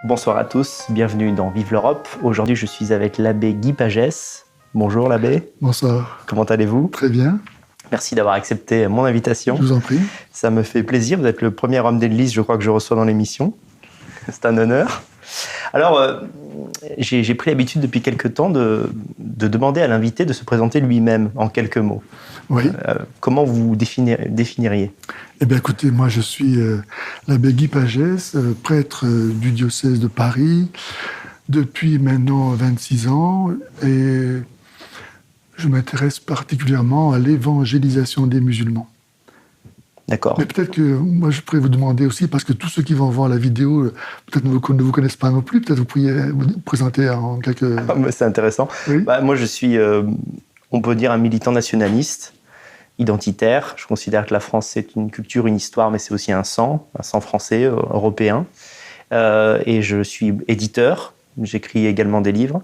Bonsoir à tous, bienvenue dans Vive l'Europe. Aujourd'hui, je suis avec l'abbé Guy Pagès. Bonjour l'abbé. Bonsoir. Comment allez-vous? Très bien. Merci d'avoir accepté mon invitation. Je vous en prie. Ça me fait plaisir, vous êtes le premier homme d'église, je crois, que je reçois dans l'émission. C'est un honneur. Alors, j'ai pris l'habitude depuis quelque temps de demander à l'invité de se présenter lui-même en quelques mots. Oui. Comment vous définiriez? Eh bien, écoutez, moi, je suis l'abbé Guy Pagès, prêtre du diocèse de Paris, depuis maintenant 26 ans, et je m'intéresse particulièrement à l'évangélisation des musulmans. D'accord. Mais peut-être que moi, je pourrais vous demander aussi, parce que tous ceux qui vont voir la vidéo, peut-être ne vous connaissent pas non plus, peut-être vous pourriez vous présenter en quelques... C'est intéressant. Oui. Moi, je suis, on peut dire, un militant nationaliste, identitaire. Je considère que la France, c'est une culture, une histoire, mais c'est aussi un sang français, européen. Et je suis éditeur, j'écris également des livres.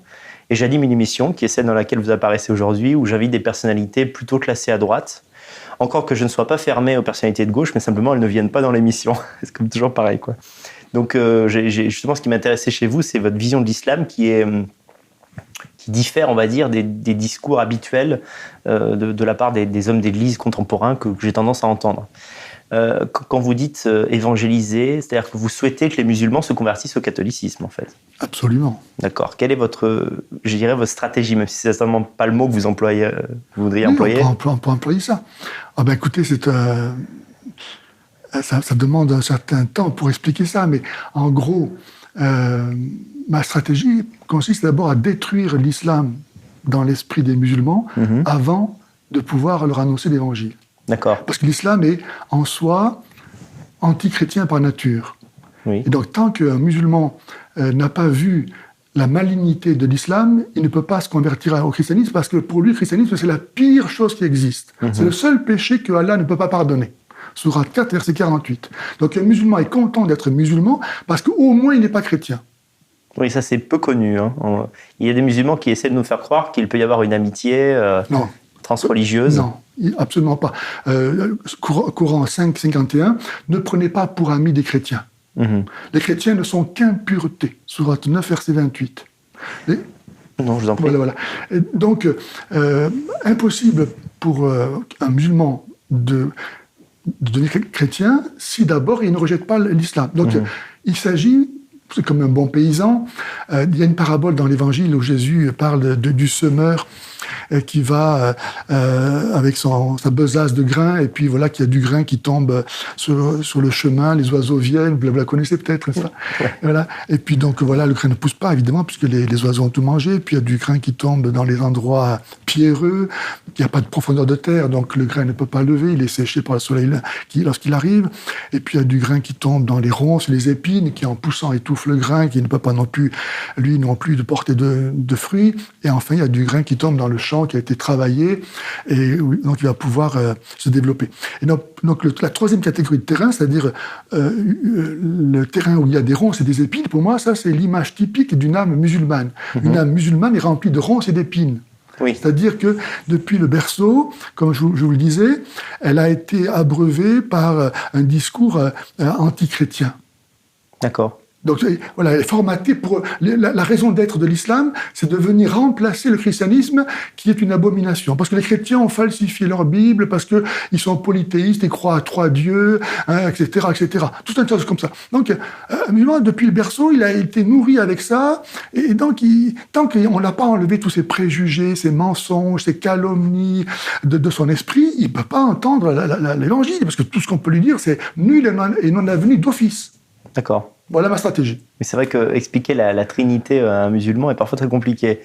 Et j'anime une émission qui est celle dans laquelle vous apparaissez aujourd'hui, où j'invite des personnalités plutôt classées à droite. Encore que je ne sois pas fermé aux personnalités de gauche, mais simplement elles ne viennent pas dans l'émission. C'est comme toujours pareil, quoi. Donc justement, ce qui m'intéressait chez vous, c'est votre vision de l'islam qui diffère, on va dire, des discours habituels de la part des hommes d'église contemporains que j'ai tendance à entendre. Quand vous dites évangéliser, c'est-à-dire que vous souhaitez que les musulmans se convertissent au catholicisme, en fait. Absolument. D'accord. Quelle est votre stratégie, même si c'est certainement pas le mot que vous voudriez employer? On peut employer ça. Ah ben écoutez, ça demande un certain temps pour expliquer ça, mais en gros, ma stratégie consiste d'abord à détruire l'islam dans l'esprit des musulmans avant de pouvoir leur annoncer l'évangile. D'accord. Parce que l'islam est en soi anti-chrétien par nature. Oui. Et donc tant qu'un musulman n'a pas vu la malignité de l'islam, il ne peut pas se convertir au christianisme parce que pour lui, le christianisme, c'est la pire chose qui existe. C'est le seul péché que Allah ne peut pas pardonner. Sourate 4, verset 48. Donc un musulman est content d'être musulman parce qu'au moins il n'est pas chrétien. Oui, ça c'est peu connu. Il y a des musulmans qui essaient de nous faire croire qu'il peut y avoir une amitié transreligieuse. Non, absolument pas. Coran 5:51, ne prenez pas pour amis des chrétiens. Les chrétiens ne sont qu'impureté. Sourate 9, verset 28. Non, je vous en prie. Voilà. Et donc, impossible pour un musulman de devenir chrétien si d'abord il ne rejette pas l'islam. Donc, il s'agit, c'est comme un bon paysan, il y a une parabole dans l'Évangile où Jésus parle du semeur qui va avec sa besace de grains, et puis voilà qu'il y a du grain qui tombe sur le chemin, les oiseaux viennent, vous la connaissez peut-être, ça. Ouais. Voilà. Et puis donc voilà, le grain ne pousse pas évidemment puisque les oiseaux ont tout mangé, puis il y a du grain qui tombe dans les endroits pierreux, il n'y a pas de profondeur de terre, donc le grain ne peut pas lever, il est séché par le soleil lorsqu'il arrive, et puis il y a du grain qui tombe dans les ronces, les épines, qui en poussant étouffe le grain, qui ne peut pas non plus de porter de fruits, et enfin il y a du grain qui tombe dans le champ qui a été travaillé, et donc il va pouvoir se développer. Et donc la troisième catégorie de terrain, c'est-à-dire le terrain où il y a des ronces et des épines, pour moi, ça c'est l'image typique d'une âme musulmane. Une âme musulmane est remplie de ronces et d'épines. Oui. C'est-à-dire que depuis le berceau, comme je vous le disais, elle a été abreuvée par un discours anti-chrétien. D'accord. Donc voilà, elle est formatée pour... La raison d'être de l'islam, c'est de venir remplacer le christianisme qui est une abomination. Parce que les chrétiens ont falsifié leur Bible, parce qu'ils sont polythéistes, ils croient à 3 dieux, etc., etc. Tout un tas de choses comme ça. Donc, musulman, depuis le berceau, il a été nourri avec ça, et donc, tant qu'on n'a pas enlevé tous ces préjugés, ces mensonges, ces calomnies de son esprit, il ne peut pas entendre l'évangile, parce que tout ce qu'on peut lui dire, c'est nul et non avenu d'office. D'accord. Voilà ma stratégie. Mais c'est vrai qu'expliquer la Trinité à un musulman est parfois très compliqué.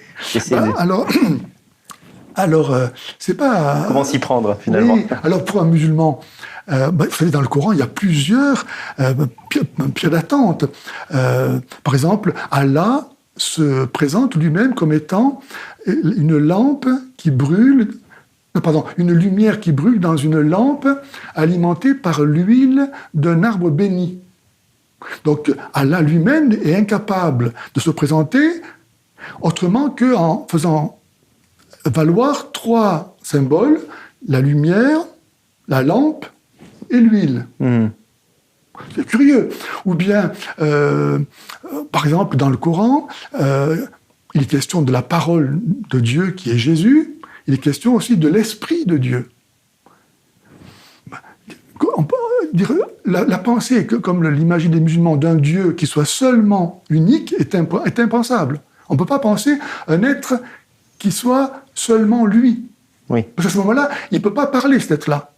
Alors, c'est pas... Comment s'y prendre, finalement? Oui, alors pour un musulman, vous savez, dans le Coran, il y a plusieurs pierres d'attente. Par exemple, Allah se présente lui-même comme étant une lampe qui brûle... une lumière qui brûle dans une lampe alimentée par l'huile d'un arbre béni. Donc Allah lui-même est incapable de se présenter autrement qu'en faisant valoir 3 symboles, la lumière, la lampe et l'huile. C'est curieux. Ou bien, par exemple, dans le Coran, il est question de la parole de Dieu qui est Jésus, il est question aussi de l'Esprit de Dieu. On peut dire, la pensée, comme l'imagine des musulmans, d'un Dieu qui soit seulement unique est impensable. On ne peut pas penser un être qui soit seulement lui. Oui. Parce qu'à ce moment-là, il ne peut pas parler, cet être-là.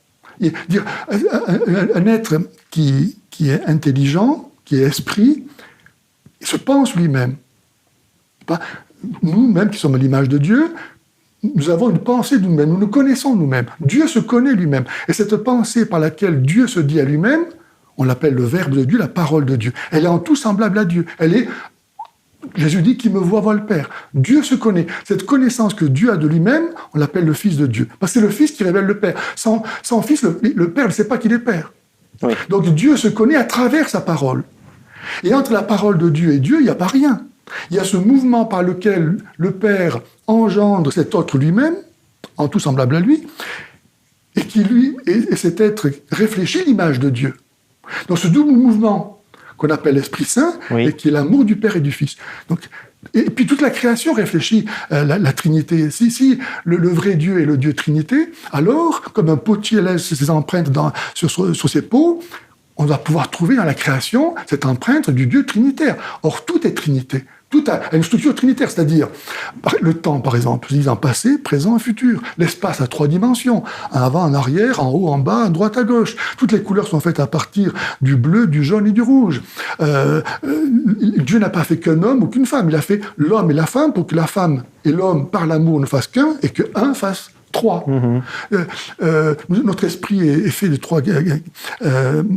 Dire, un être qui est intelligent, qui est esprit, il se pense lui-même. Nous-mêmes qui sommes à l'image de Dieu, nous avons une pensée de nous-mêmes, nous nous connaissons nous-mêmes. Dieu se connaît lui-même. Et cette pensée par laquelle Dieu se dit à lui-même, on l'appelle le Verbe de Dieu, la parole de Dieu. Elle est en tout semblable à Dieu. Jésus dit « Qui me voit, voit le Père ». Dieu se connaît. Cette connaissance que Dieu a de lui-même, on l'appelle le Fils de Dieu. Parce que c'est le Fils qui révèle le Père. Sans Fils, le Père ne sait pas qu'il est Père. Oui. Donc Dieu se connaît à travers sa parole. Et entre la parole de Dieu et Dieu, il n'y a pas rien. Il y a ce mouvement par lequel le Père engendre cet autre lui-même, en tout semblable à lui, et cet être réfléchit l'image de Dieu. Donc ce double mouvement qu'on appelle l'Esprit Saint, oui. et qui est l'amour du Père et du Fils. Donc, et puis toute la création réfléchit la Trinité. Si le vrai Dieu est le Dieu Trinité, alors, comme un potier laisse ses empreintes sur ses pots, on va pouvoir trouver dans la création cette empreinte du Dieu trinitaire. Or, tout est Trinité. Tout a une structure trinitaire, c'est-à-dire le temps, par exemple, en passé, présent et futur. L'espace à 3 dimensions, en avant, en arrière, en haut, en bas, à droite, à gauche. Toutes les couleurs sont faites à partir du bleu, du jaune et du rouge. Dieu n'a pas fait qu'un homme ou qu'une femme, il a fait l'homme et la femme pour que la femme et l'homme, par l'amour, ne fassent qu'un et que un fasse 3. Notre esprit est fait de 3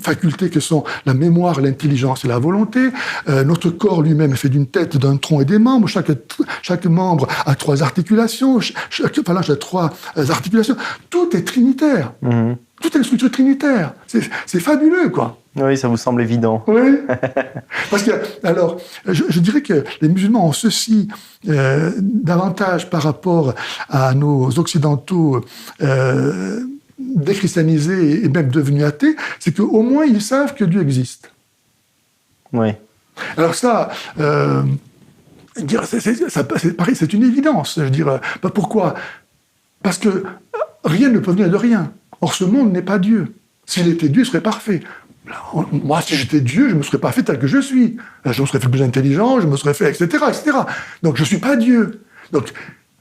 facultés que sont la mémoire, l'intelligence et la volonté. Notre corps lui-même est fait d'une tête, d'un tronc et des membres. Chaque membre a 3 articulations. Chaque 3 articulations. Tout est trinitaire. Tout est une structure trinitaire. C'est fabuleux, quoi. Oui, ça vous semble évident. Oui. Parce que, alors, je dirais que les musulmans ont ceci davantage par rapport à nos occidentaux déchristianisés et même devenus athées, c'est qu'au moins ils savent que Dieu existe. Oui. Alors ça, c'est pareil, c'est une évidence. Je veux dire, pourquoi ? Parce que rien ne peut venir de rien. Or, ce monde n'est pas Dieu. S'il était Dieu, il serait parfait. Moi, si j'étais Dieu, je ne me serais pas fait tel que je suis. Je me serais fait plus intelligent, je me serais fait, etc., etc. Donc, je ne suis pas Dieu. Donc,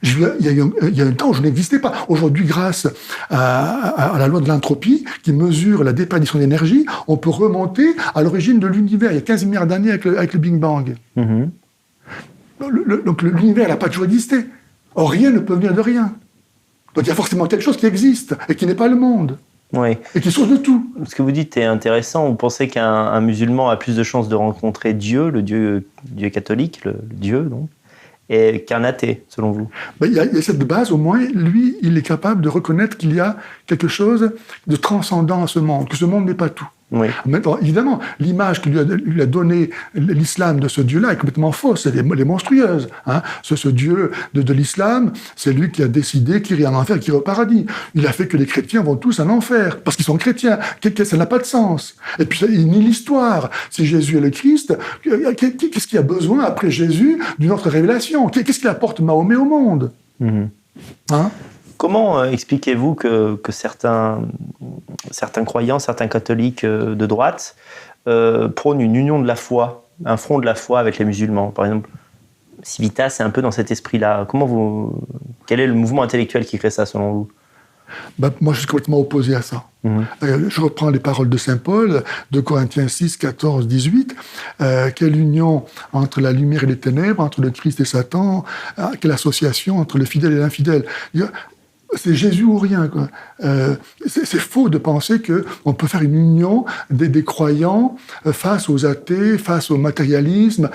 il y a un temps où je n'existais pas. Aujourd'hui, grâce à la loi de l'entropie, qui mesure la déperdition d'énergie, on peut remonter à l'origine de l'univers, il y a 15 milliards d'années avec le Big Bang. Donc, l'univers n'a pas toujours existé. Or, rien ne peut venir de rien. Donc, il y a forcément quelque chose qui existe et qui n'est pas le monde. Oui. Et qui est source de tout. Ce que vous dites est intéressant. Vous pensez qu'un musulman a plus de chances de rencontrer Dieu, le Dieu catholique, le Dieu, donc, qu'un athée, selon vous? Il y a cette base, au moins, lui, il est capable de reconnaître qu'il y a quelque chose de transcendant à ce monde, que ce monde n'est pas tout. Oui. Maintenant, évidemment, l'image que lui a donnée l'islam de ce Dieu-là est complètement fausse, elle est monstrueuse. Hein. Ce Dieu de l'islam, c'est lui qui a décidé qu'il irait en enfer, qu'il irait au paradis. Il a fait que les chrétiens vont tous en enfer, parce qu'ils sont chrétiens. Ça n'a pas de sens. Et puis, il nie l'histoire. Si Jésus est le Christ, qu'est-ce qu'il y a besoin, après Jésus, d'une autre révélation? Qu'est-ce qu'il apporte Mahomet au monde? Hein? Comment expliquez-vous que certains croyants, certains catholiques de droite prônent une union de la foi, un front de la foi avec les musulmans? Par exemple, Civitas, c'est un peu dans cet esprit-là. Quel est le mouvement intellectuel qui crée ça, selon vous? Moi, je suis complètement opposé à ça. Je reprends les paroles de saint Paul, de Corinthiens 6, 14, 18. Quelle union entre la lumière et les ténèbres, entre le Christ et Satan, quelle association entre le fidèle et l'infidèle. C'est Jésus ou rien, quoi. C'est faux de penser qu'on peut faire une union des croyants face aux athées, face au matérialisme.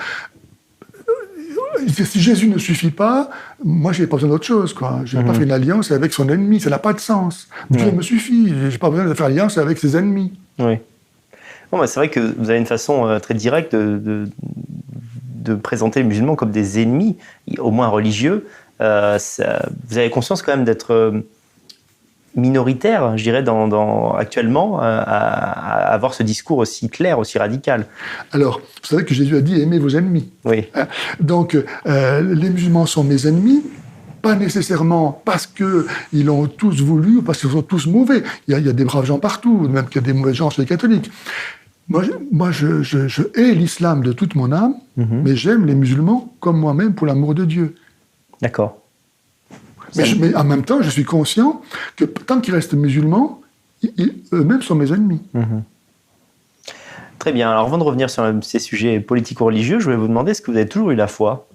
Si Jésus ne suffit pas, moi, je n'ai pas besoin d'autre chose, quoi. Je n'ai pas fait une alliance avec son ennemi, ça n'a pas de sens. Dieu me suffit, je n'ai pas besoin de faire alliance avec ses ennemis. Oui. Bon, c'est vrai que vous avez une façon très directe de présenter les musulmans comme des ennemis, au moins religieux. Vous avez conscience quand même d'être minoritaire, je dirais, actuellement, à avoir ce discours aussi clair, aussi radical. Alors, vous savez que Jésus a dit « aimez vos ennemis ». Oui. Donc, les musulmans sont mes ennemis, pas nécessairement parce qu'ils l'ont tous voulu ou parce qu'ils sont tous mauvais. Il y a des braves gens partout, même qu'il y a des mauvais gens chez les catholiques. Moi, je hais l'islam de toute mon âme, mais j'aime les musulmans comme moi-même pour l'amour de Dieu. D'accord. Mais en même temps, je suis conscient que tant qu'ils restent musulmans, eux-mêmes sont mes ennemis. Très bien. Alors, avant de revenir sur ces sujets politico-religieux, je voulais vous demander, est-ce que vous avez toujours eu la foi ?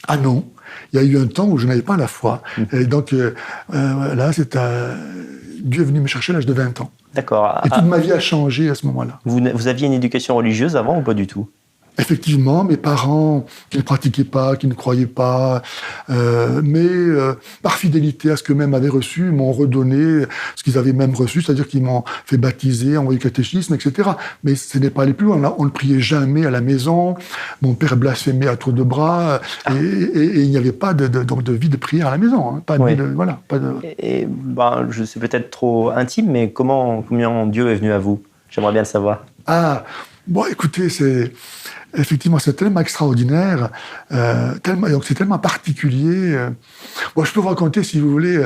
Ah non, il y a eu un temps où je n'avais pas la foi. Et donc, là, Dieu est venu me chercher à l'âge de 20 ans. D'accord. Et toute ma vie a changé à ce moment-là. Vous aviez une éducation religieuse avant ou pas du tout ? Effectivement, mes parents qui ne pratiquaient pas, qui ne croyaient pas, mais par fidélité à ce qu'eux-mêmes avaient reçu, m'ont redonné ce qu'ils avaient même reçu, c'est-à-dire qu'ils m'ont fait baptiser, envoyé catéchisme, etc. Mais ce n'est pas allé plus loin. On ne priait jamais à la maison. Mon père blasphémait à tour de bras, et il n'y avait pas de vie de prière à la maison. Hein. Pas de vie de, voilà, pas de... Et je suis peut-être trop intime, mais comment Dieu est venu à vous ? J'aimerais bien le savoir. Ah, bon, écoutez, effectivement, c'est tellement extraordinaire, donc c'est tellement particulier. Bon, je peux vous raconter, si vous voulez,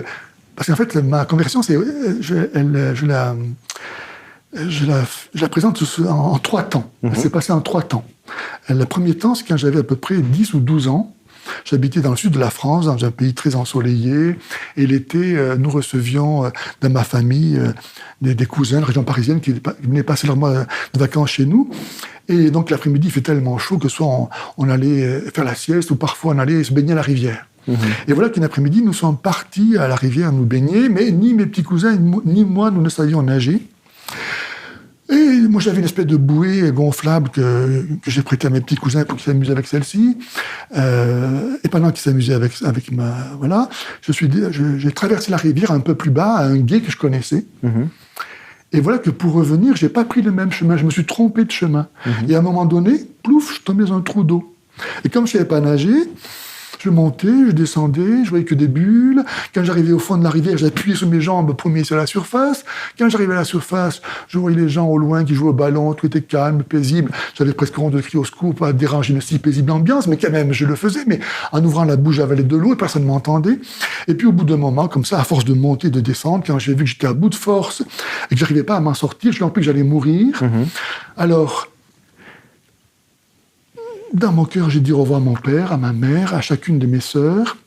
parce qu'en fait, ma conversion, je la présente en 3 temps. Elle s'est passée en 3 temps. Le premier temps, c'est quand j'avais à peu près 10 ou 12 ans. J'habitais dans le sud de la France, dans un pays très ensoleillé, et l'été, nous recevions dans ma famille des cousins de la région parisienne qui venaient passer leur mois de vacances chez nous. Et donc l'après-midi, il fait tellement chaud que soit on allait faire la sieste, ou parfois on allait se baigner à la rivière. Et voilà qu'un après-midi, nous sommes partis à la rivière nous baigner, mais ni mes petits cousins, ni moi, nous ne savions nager. Et moi, j'avais une espèce de bouée gonflable que j'ai prêtée à mes petits cousins pour qu'ils s'amusent avec celle-ci. Et pendant qu'ils s'amusaient avec ma... Voilà, j'ai traversé la rivière un peu plus bas, à un gué que je connaissais. Et voilà que pour revenir, j'ai pas pris le même chemin. Je me suis trompé de chemin. Et à un moment donné, plouf, je tombais dans un trou d'eau. Et comme je savais pas nager, je montais, je descendais, je voyais que des bulles. Quand j'arrivais au fond de la rivière, j'appuyais sur mes jambes pour me sur la surface. Quand j'arrivais à la surface, je voyais les gens au loin qui jouaient au ballon, tout était calme, paisible. J'avais presque honte de crier au secours pour pas déranger une si paisible ambiance, mais quand même, je le faisais. Mais en ouvrant la bouche, j'avalais de l'eau et personne ne m'entendait. Et puis au bout d'un moment, comme ça, à force de monter et de descendre, quand j'ai vu que j'étais à bout de force et que j'arrivais pas à m'en sortir, je me rappelais que j'allais mourir. Alors... Dans mon cœur, j'ai dit au revoir à mon père, à ma mère, à chacune de mes sœurs.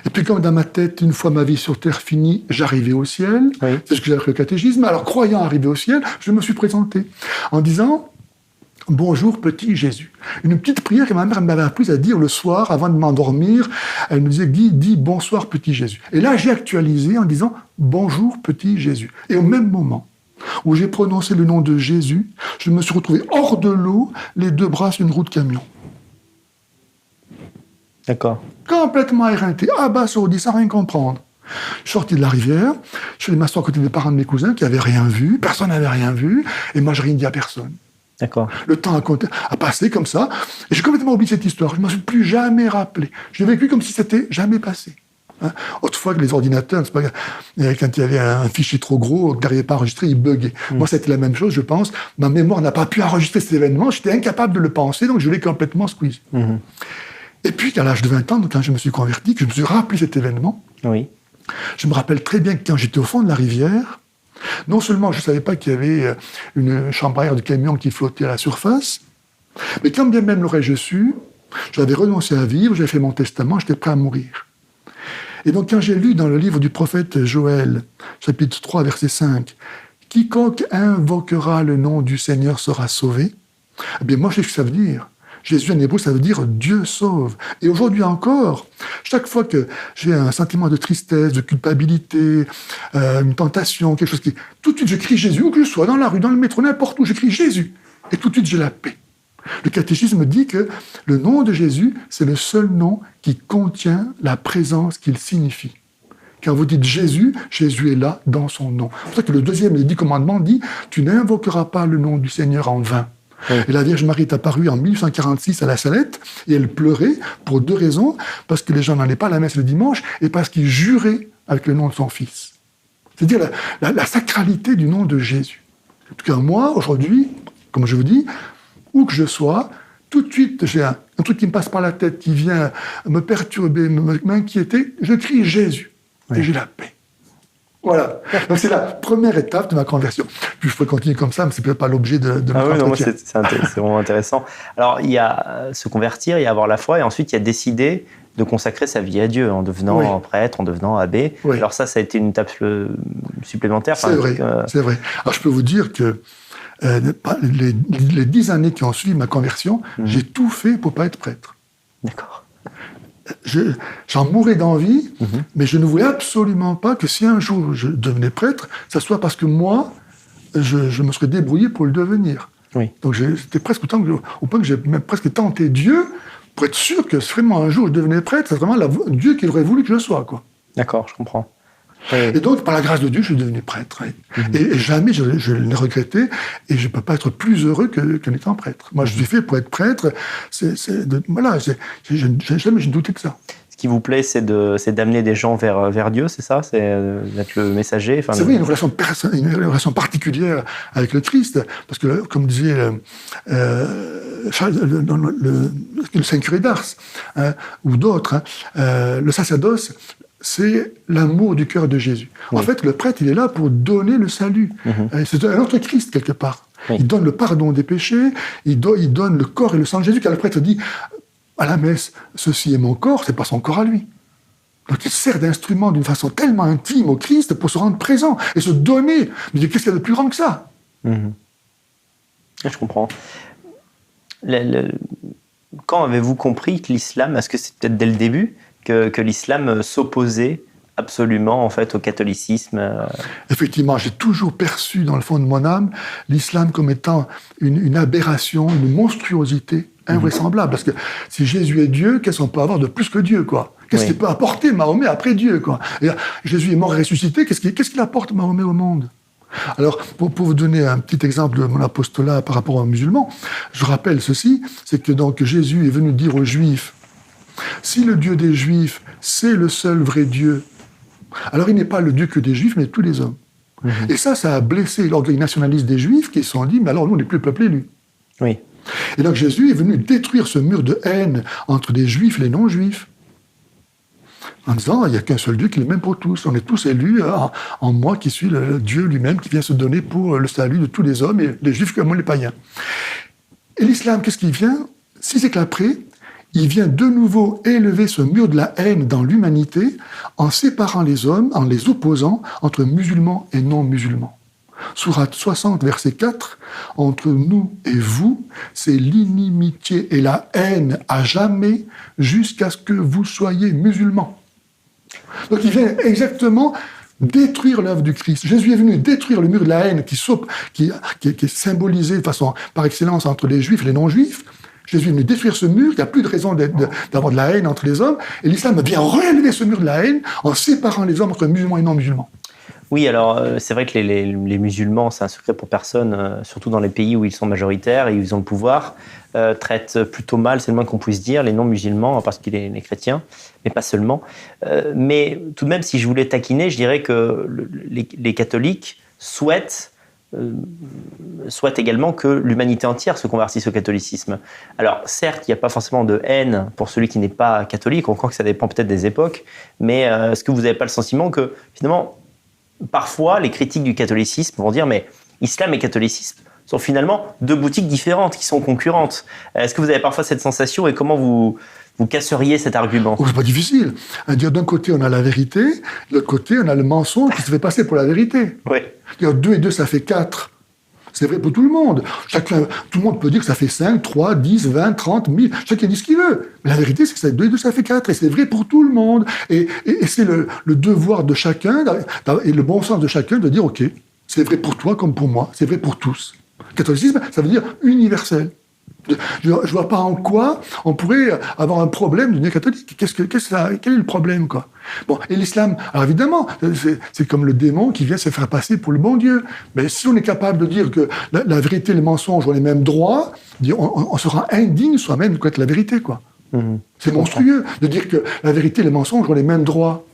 Et puis comme dans ma tête, une fois ma vie sur terre finie, j'arrivais au ciel. C'est ce que j'ai appris au catéchisme. Alors croyant arriver au ciel, je me suis présenté en disant « Bonjour petit Jésus ». Une petite prière que ma mère m'avait apprise à dire le soir avant de m'endormir. Elle me disait « Dis bonsoir petit Jésus ». Et là, j'ai actualisé en disant « Bonjour petit Jésus ». Et au même moment où j'ai prononcé le nom de Jésus, je me suis retrouvé hors de l'eau, les 2 bras sur une roue de camion. D'accord. Complètement éreinté, abasourdi, sans rien comprendre. Je suis sorti de la rivière, je suis allé m'asseoir à côté des parents de mes cousins qui n'avaient rien vu, personne n'avait rien vu, et moi je rien dit à personne. D'accord. Le temps a passé comme ça, et j'ai complètement oublié cette histoire. Je ne m'en suis plus jamais rappelé. Je l'ai vécu comme si c'était jamais passé. Autrefois que les ordinateurs, c'est pas, quand il y avait un fichier trop gros que n'arrivait pas à enregistrer, il buguait. Moi, c'était la même chose, je pense. Ma mémoire n'a pas pu enregistrer cet événement, j'étais incapable de le penser, donc je l'ai complètement squeeze. Et puis, à l'âge de 20 ans, quand je me suis converti, que je me suis rappelé cet événement, je me rappelle très bien que quand j'étais au fond de la rivière, non seulement je ne savais pas qu'il y avait une chambre à air de camion qui flottait à la surface, mais quand bien même l'aurais-je su, j'avais renoncé à vivre, j'avais fait mon testament, j'étais prêt à mourir. Et donc, quand j'ai lu dans le livre du prophète Joël, chapitre 3, verset 5, « Quiconque invoquera le nom du Seigneur sera sauvé », eh bien, moi, je sais ce que ça veut dire. Jésus en hébreu, ça veut dire Dieu sauve. Et aujourd'hui encore, chaque fois que j'ai un sentiment de tristesse, de culpabilité, une tentation, quelque chose qui... Tout de suite, je crie Jésus, où que je sois, dans la rue, dans le métro, n'importe où, je crie Jésus. Et tout de suite, j'ai la paix. Le catéchisme dit que le nom de Jésus, c'est le seul nom qui contient la présence qu'il signifie. Quand vous dites Jésus, Jésus est là dans son nom. C'est pour ça que le 2e des 10 commandements dit « Tu n'invoqueras pas le nom du Seigneur en vain ». Et la Vierge Marie est apparue en 1846 à la Salette, et elle pleurait pour 2 raisons, parce que les gens n'allaient pas à la messe le dimanche, et parce qu'ils juraient avec le nom de son fils. C'est-à-dire la sacralité du nom de Jésus. En tout cas, moi, aujourd'hui, comme je vous dis, où que je sois, tout de suite, j'ai un truc qui me passe par la tête, qui vient me perturber, m'inquiéter, je crie Jésus. Et j'ai la paix. Voilà. Donc c'est la première étape de ma conversion. Puis je pourrais continuer comme ça, mais c'est peut-être pas l'objet de notre entretien. C'est vraiment intéressant. Alors, il y a se convertir, il y a avoir la foi, et ensuite, il y a décider de consacrer sa vie à Dieu en devenant prêtre, en devenant abbé. Oui. Alors ça a été une étape supplémentaire. C'est vrai, c'est vrai. Alors je peux vous dire que les 10 années qui ont suivi ma conversion, j'ai tout fait pour ne pas être prêtre. D'accord. J'en mourais d'envie, mais je ne voulais absolument pas que si un jour je devenais prêtre, ça soit parce que moi, je me serais débrouillé pour le devenir. Oui. Donc c'était presque au point que j'ai même presque tenté Dieu pour être sûr que vraiment un jour je devenais prêtre, c'est vraiment Dieu qui aurait voulu que je sois, quoi. D'accord, je comprends. Oui. Et donc, par la grâce de Dieu, je suis devenu prêtre. Et jamais je l'ai regretté, et je ne peux pas être plus heureux qu'en étant prêtre. Moi, je suis fait pour être prêtre. Voilà, jamais je doutais de ça. Ce qui vous plaît, c'est d'amener des gens vers Dieu, c'est ça? C'est d'être le messager? C'est vrai, une relation particulière avec le Christ. Parce que, comme disait le Saint Curé d'Ars, ou d'autres, le sacerdoce, c'est l'amour du cœur de Jésus. Oui. En fait, le prêtre, il est là pour donner le salut. C'est un autre Christ, quelque part. Oui. Il donne le pardon des péchés, il donne le corps et le sang de Jésus. Quand le prêtre dit à la messe, ceci est mon corps, c'est pas son corps à lui. Donc il sert d'instrument d'une façon tellement intime au Christ pour se rendre présent et se donner. Mais qu'est-ce qu'il y a de plus grand que ça? Je comprends. Quand avez-vous compris que l'islam, est-ce que c'est peut-être dès le début, que l'islam s'opposait absolument en fait au catholicisme? Effectivement, j'ai toujours perçu dans le fond de mon âme l'islam comme étant une aberration, une monstruosité invraisemblable. Parce que si Jésus est Dieu, qu'est-ce qu'on peut avoir de plus que Dieu, quoi? Qu'est-ce qu'il peut apporter Mahomet après Dieu, quoi? Et Jésus est mort et ressuscité, qu'est-ce qu'il apporte Mahomet au monde? Alors, pour vous donner un petit exemple de mon apostolat par rapport aux musulmans, je rappelle ceci, c'est que donc Jésus est venu dire aux Juifs: si le Dieu des Juifs, c'est le seul vrai Dieu, alors il n'est pas le Dieu que des Juifs, mais de tous les hommes. Et ça a blessé l'orgueil nationaliste des Juifs qui se sont dit, mais alors nous, on n'est plus le peuple élu. Oui. Et donc Jésus est venu détruire ce mur de haine entre les Juifs et les non-Juifs, en disant, il n'y a qu'un seul Dieu qui est le même pour tous. On est tous élus en moi qui suis le Dieu lui-même qui vient se donner pour le salut de tous les hommes, et les Juifs comme les païens. Et l'islam, qu'est-ce qu'il vient? 6 siècles après, il vient de nouveau élever ce mur de la haine dans l'humanité en séparant les hommes, en les opposant entre musulmans et non-musulmans. Sourate 60, verset 4, « Entre nous et vous, c'est l'inimitié et la haine à jamais jusqu'à ce que vous soyez musulmans. » Donc il vient exactement détruire l'œuvre du Christ. Jésus est venu détruire le mur de la haine qui est symbolisé de façon par excellence entre les Juifs et les non-Juifs. Jésus est venu détruire ce mur, il n'y a plus de raison d'avoir de la haine entre les hommes, et l'islam vient relever ce mur de la haine en séparant les hommes entre musulmans et non-musulmans. Oui, alors c'est vrai que les musulmans, c'est un secret pour personne, surtout dans les pays où ils sont majoritaires et où ils ont le pouvoir, traitent plutôt mal, c'est le moins qu'on puisse dire, les non-musulmans, en particulier les chrétiens, mais pas seulement. Mais tout de même, si je voulais taquiner, je dirais que les catholiques souhaitent également que l'humanité entière se convertisse au catholicisme. Alors, certes, il n'y a pas forcément de haine pour celui qui n'est pas catholique, on croit que ça dépend peut-être des époques, mais est-ce que vous n'avez pas le sentiment que, finalement, parfois, les critiques du catholicisme vont dire « mais islam et catholicisme sont finalement deux boutiques différentes qui sont concurrentes ». Est-ce que vous avez parfois cette sensation et comment vous casseriez cet argument? C'est pas difficile. D'un côté, on a la vérité, de l'autre côté, on a le mensonge qui se fait passer pour la vérité. Oui. 2 et 2, ça fait 4. C'est vrai pour tout le monde. Tout le monde peut dire que ça fait 5, 3, 10, 20, 30, 1000. Chacun dit ce qu'il veut. Mais la vérité, c'est que 2 et 2, ça fait 4. Et c'est vrai pour tout le monde. Et c'est le devoir de chacun et le bon sens de chacun de dire, OK, c'est vrai pour toi comme pour moi. C'est vrai pour tous. Catholicisme, ça veut dire universel. Je ne vois pas en quoi on pourrait avoir un problème de devenir catholique. Quel est le problème, quoi? Bon, et l'islam, alors évidemment, c'est comme le démon qui vient se faire passer pour le bon Dieu. Mais si on est capable de dire que la vérité et le mensonge ont les mêmes droits, on sera indigne soi-même de connaître la vérité, quoi. C'est monstrueux de dire que la vérité et le mensonge ont les mêmes droits.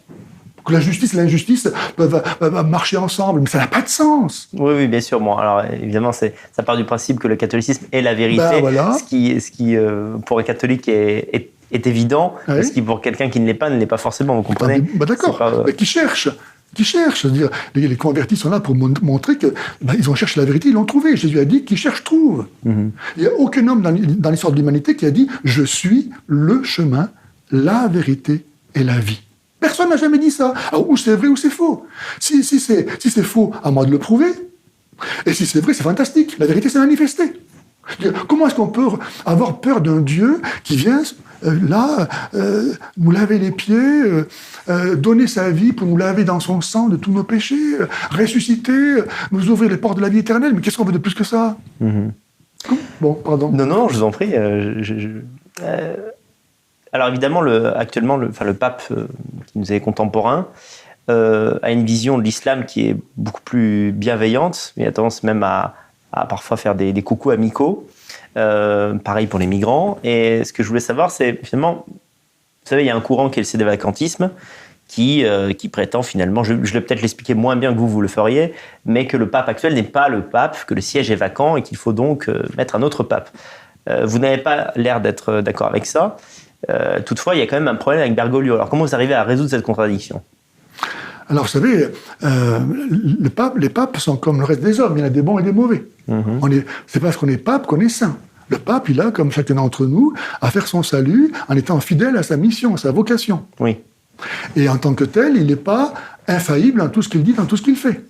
que la justice et l'injustice peuvent marcher ensemble, mais ça n'a pas de sens. Oui, oui, bien sûr. Bon, alors évidemment, ça part du principe que le catholicisme est la vérité, Voilà. ce qui pour un catholique est évident, Oui. ce qui pour quelqu'un qui ne l'est pas ne l'est pas forcément, vous comprenez? D'accord, mais qui cherche. C'est-à-dire, les convertis sont là pour montrer que ils ont cherché la vérité, ils l'ont trouvée. Jésus a dit, qui cherche trouve. Il n'y a aucun homme dans l'histoire de l'humanité qui a dit, je suis le chemin, la vérité et la vie. Personne n'a jamais dit ça. Alors, ou c'est vrai ou c'est faux. Si c'est faux, à moi de le prouver. Et si c'est vrai, c'est fantastique. La vérité s'est manifestée. Comment est-ce qu'on peut avoir peur d'un Dieu qui vient nous laver les pieds, donner sa vie pour nous laver dans son sang de tous nos péchés, ressusciter, nous ouvrir les portes de la vie éternelle? Mais qu'est-ce qu'on veut de plus que ça? Bon, pardon. Non, je vous en prie. Alors évidemment, actuellement, le pape qui nous est contemporain a une vision de l'islam qui est beaucoup plus bienveillante. Il a tendance même à parfois faire des coucous amicaux. Pareil pour les migrants. Et ce que je voulais savoir, c'est finalement, vous savez, il y a un courant qui est le sédévacantisme qui prétend finalement, je vais peut-être l'expliquer moins bien que vous le feriez, mais que le pape actuel n'est pas le pape, que le siège est vacant et qu'il faut donc mettre un autre pape. Vous n'avez pas l'air d'être d'accord avec ça. Toutefois, il y a quand même un problème avec Bergoglio. Alors, comment vous arrivez à résoudre cette contradiction? Alors, vous savez, les papes sont comme le reste des hommes. Il y en a des bons et des mauvais. C'est parce qu'on est pape qu'on est saint. Le pape, il a, comme chacun d'entre nous, à faire son salut en étant fidèle à sa mission, à sa vocation. Oui. Et en tant que tel, il n'est pas infaillible dans tout ce qu'il dit, dans tout ce qu'il fait.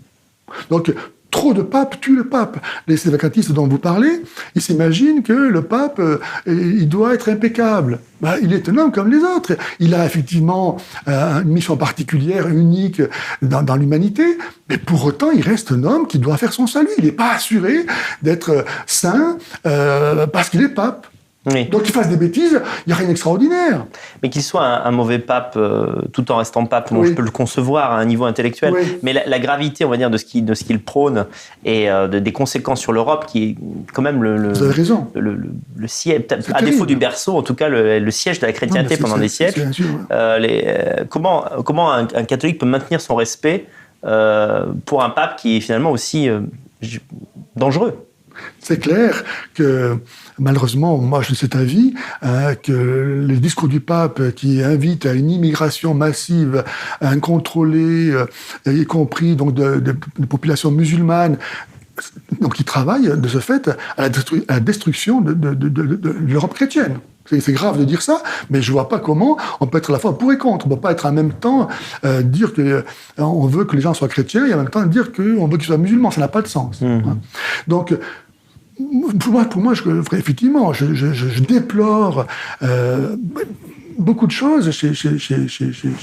Donc, trop de papes tuent le pape. Les sédévacantistes dont vous parlez, ils s'imaginent que le pape, il doit être impeccable. Il est un homme comme les autres. Il a effectivement une mission particulière, unique dans l'humanité, mais pour autant, il reste un homme qui doit faire son salut. Il n'est pas assuré d'être saint parce qu'il est pape. Oui. Donc qu'il fasse des bêtises, il n'y a rien d'extraordinaire. Mais qu'il soit un mauvais pape tout en restant pape, je peux le concevoir à un niveau intellectuel. Oui. Mais la gravité, on va dire, de ce qu'il prône et des conséquences sur l'Europe, qui est quand même Vous avez raison. Le siège, à défaut du berceau, en tout cas le siège de la chrétienté pendant des siècles. Bien sûr, comment un catholique peut maintenir son respect pour un pape qui est finalement aussi dangereux? C'est clair que, malheureusement, moi je suis de cet avis, que les discours du pape qui invitent à une immigration massive, incontrôlée, y compris donc de populations musulmanes, donc qui travaillent de ce fait à la destruction de l'Europe chrétienne. C'est grave de dire ça, mais je vois pas comment on peut être à la fois pour et contre. On peut pas être en même temps dire que on veut que les gens soient chrétiens et en même temps dire qu'on veut qu'ils soient musulmans. Ça n'a pas de sens. Donc, pour moi, effectivement, je déplore beaucoup de choses chez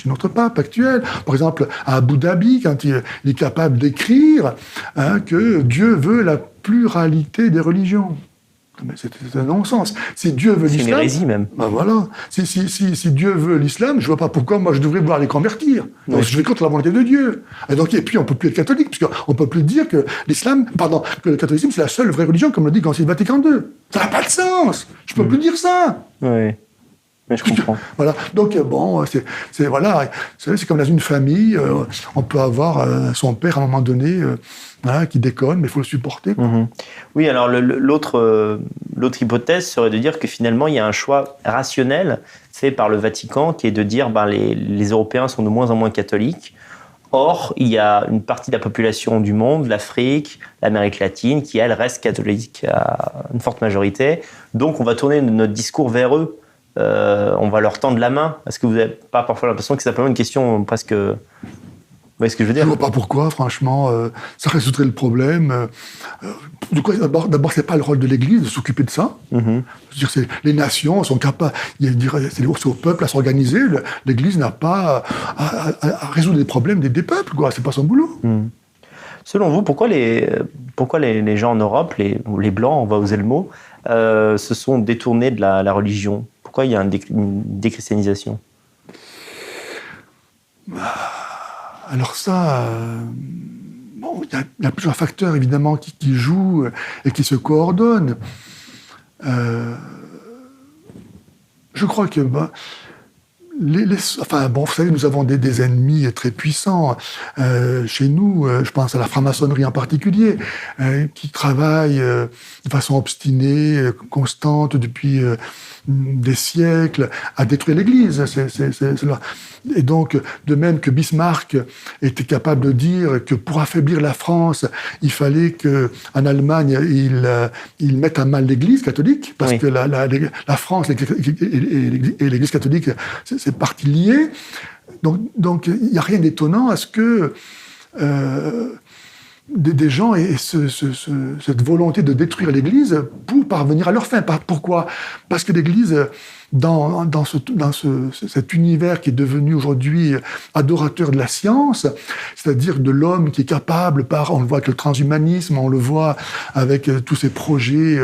notre pape actuel. Par exemple, à Abu Dhabi, quand il est capable d'écrire que Dieu veut la pluralité des religions. Mais c'est un non-sens. Si Dieu veut l'islam... C'est une hérésie, même. Voilà. Si Dieu veut l'islam, je vois pas pourquoi moi je devrais vouloir les convertir. Donc, je vais contre la volonté de Dieu. Et puis on peut plus être catholique, puisqu'on peut plus dire que que le catholicisme c'est la seule vraie religion, comme le dit le Concile Vatican II. Ça n'a pas de sens. Je peux plus dire ça. Oui. Mais je comprends. Voilà. Donc, bon, c'est comme dans une famille, on peut avoir son père à un moment donné qui déconne, mais il faut le supporter. Oui, alors l'autre hypothèse serait de dire que finalement, il y a un choix rationnel fait par le Vatican qui est de dire les Européens sont de moins en moins catholiques. Or, il y a une partie de la population du monde, l'Afrique, l'Amérique latine, qui, elle, reste catholique à une forte majorité. Donc, on va tourner notre discours vers eux. On va leur tendre la main. Est-ce que vous n'avez pas parfois l'impression que c'est simplement une question presque... Vous voyez ce que je veux dire? Je ne vois pas pourquoi, franchement. Ça résoudrait le problème. D'abord, ce n'est pas le rôle de l'Église de s'occuper de ça. C'est-à-dire, les nations sont capables... C'est au peuple à s'organiser. L'Église n'a pas à résoudre les problèmes des peuples. Ce n'est pas son boulot. Selon vous, pourquoi les gens en Europe, les Blancs, on va oser le mot, se sont détournés de la religion? Pourquoi il y a une déchristianisation? Alors ça, il y a plusieurs facteurs évidemment qui jouent et qui se coordonnent. Je crois que enfin, bon, vous savez, nous avons des ennemis très puissants. Chez nous, je pense à la franc-maçonnerie en particulier, qui travaille de façon obstinée, constante depuis des siècles à détruire l'Église. Et donc, de même que Bismarck était capable de dire que pour affaiblir la France, il fallait qu'en Allemagne, il mette à mal l'Église catholique, parce que la France et l'Église catholique, c'est partie liée. Donc, il n'y a rien d'étonnant à ce que des gens aient cette volonté de détruire l'Église pour parvenir à leur fin. Pourquoi ? Parce que l'Église, dans cet univers qui est devenu aujourd'hui adorateur de la science, c'est-à-dire de l'homme qui est capable, on le voit avec le transhumanisme, on le voit avec tous ces projets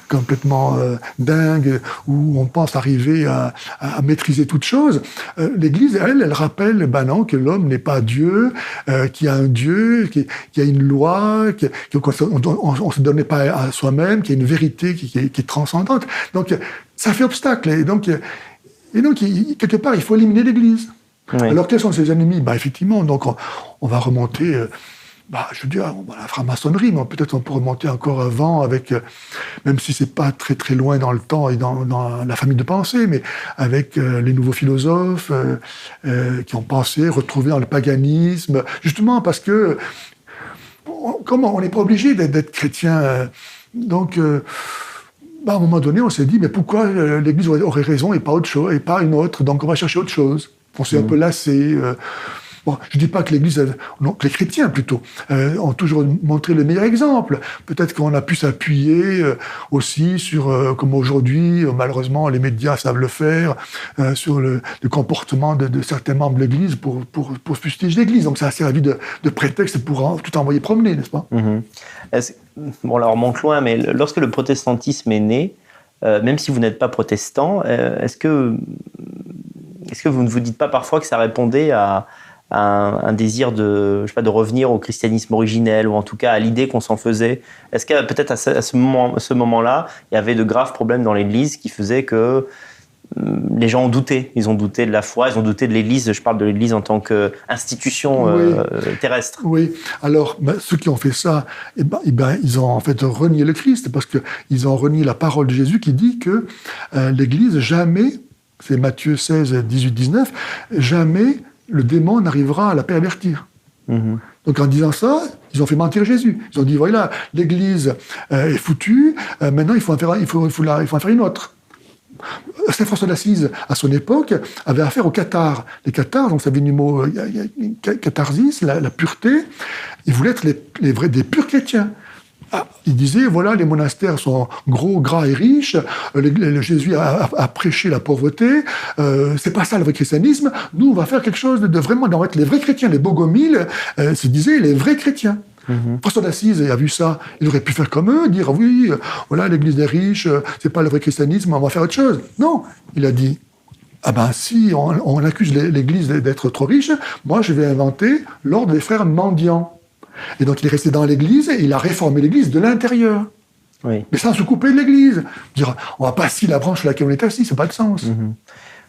complètement dingues, où on pense arriver à maîtriser toute chose, l'Église, elle rappelle non, que l'homme n'est pas Dieu, qu'il y a un Dieu, qu'il y a une loi, qu'on ne se donnait pas à soi-même, qu'il y a une vérité qui est transcendante. Donc, ça fait obstacle. Et donc, quelque part, il faut éliminer l'Église. Oui. Alors, quels sont ses ennemis ? Effectivement, donc, on va remonter, je veux dire, la franc-maçonnerie, mais peut-être on peut remonter encore avant, avec, même si c'est pas très très loin dans le temps et dans la famille de pensée, mais avec les nouveaux philosophes qui ont pensé retrouver dans le paganisme, justement parce que, comment on n'est pas obligé d'être chrétien, donc. À un moment donné, on s'est dit, mais pourquoi l'Église aurait raison et pas autre chose, et pas une autre ? Donc on va chercher autre chose. On s'est un peu lassé. Bon, je ne dis pas que l'Église, non, que les chrétiens plutôt, ont toujours montré le meilleur exemple. Peut-être qu'on a pu s'appuyer aussi sur, comme aujourd'hui, malheureusement, les médias savent le faire, sur le comportement de certains membres de l'Église pour fustiger l'Église. Donc ça a servi de prétexte pour tout envoyer promener, n'est-ce pas ? Bon, alors on remonte loin, mais lorsque le protestantisme est né, même si vous n'êtes pas protestant, est-ce que vous ne vous dites pas parfois que ça répondait à un désir de revenir au christianisme originel, ou en tout cas à l'idée qu'on s'en faisait ? Est-ce que peut-être à ce moment-là, il y avait de graves problèmes dans l'Église qui faisaient que les gens ont douté. Ils ont douté de la foi, ils ont douté de l'Église. Je parle de l'Église en tant qu'institution terrestre. Oui. Alors, ceux qui ont fait ça, ils ont en fait renié le Christ, parce qu'ils ont renié la parole de Jésus qui dit que l'Église, jamais, c'est Matthieu 16, 18, 19, jamais le démon n'arrivera à la pervertir. Donc en disant ça, ils ont fait mentir Jésus. Ils ont dit, voilà, l'Église est foutue, maintenant il faut en faire une autre. Saint François d'Assise, à son époque, avait affaire aux cathares. Les cathares, donc ça vient du mot catharsis, la pureté. Ils voulaient être des purs chrétiens. Il disait, voilà, les monastères sont gros, gras et riches, Jésus a prêché la pauvreté, c'est pas ça le vrai christianisme, nous on va faire quelque chose de vraiment, d'en être les vrais chrétiens. Les Bogomiles se disaient les vrais chrétiens. François d'Assise a vu ça, il aurait pu faire comme eux, dire oui, voilà, l'Église des riches, c'est pas le vrai christianisme, on va faire autre chose. Non, il a dit, si on accuse l'Église d'être trop riche, moi je vais inventer l'ordre des frères mendiants. Et donc il est resté dans l'Église et il a réformé l'Église de l'intérieur. Oui. Mais sans se couper de l'Église. Dire, on va pas scier la branche sur laquelle on est assis, ça n'a pas de sens.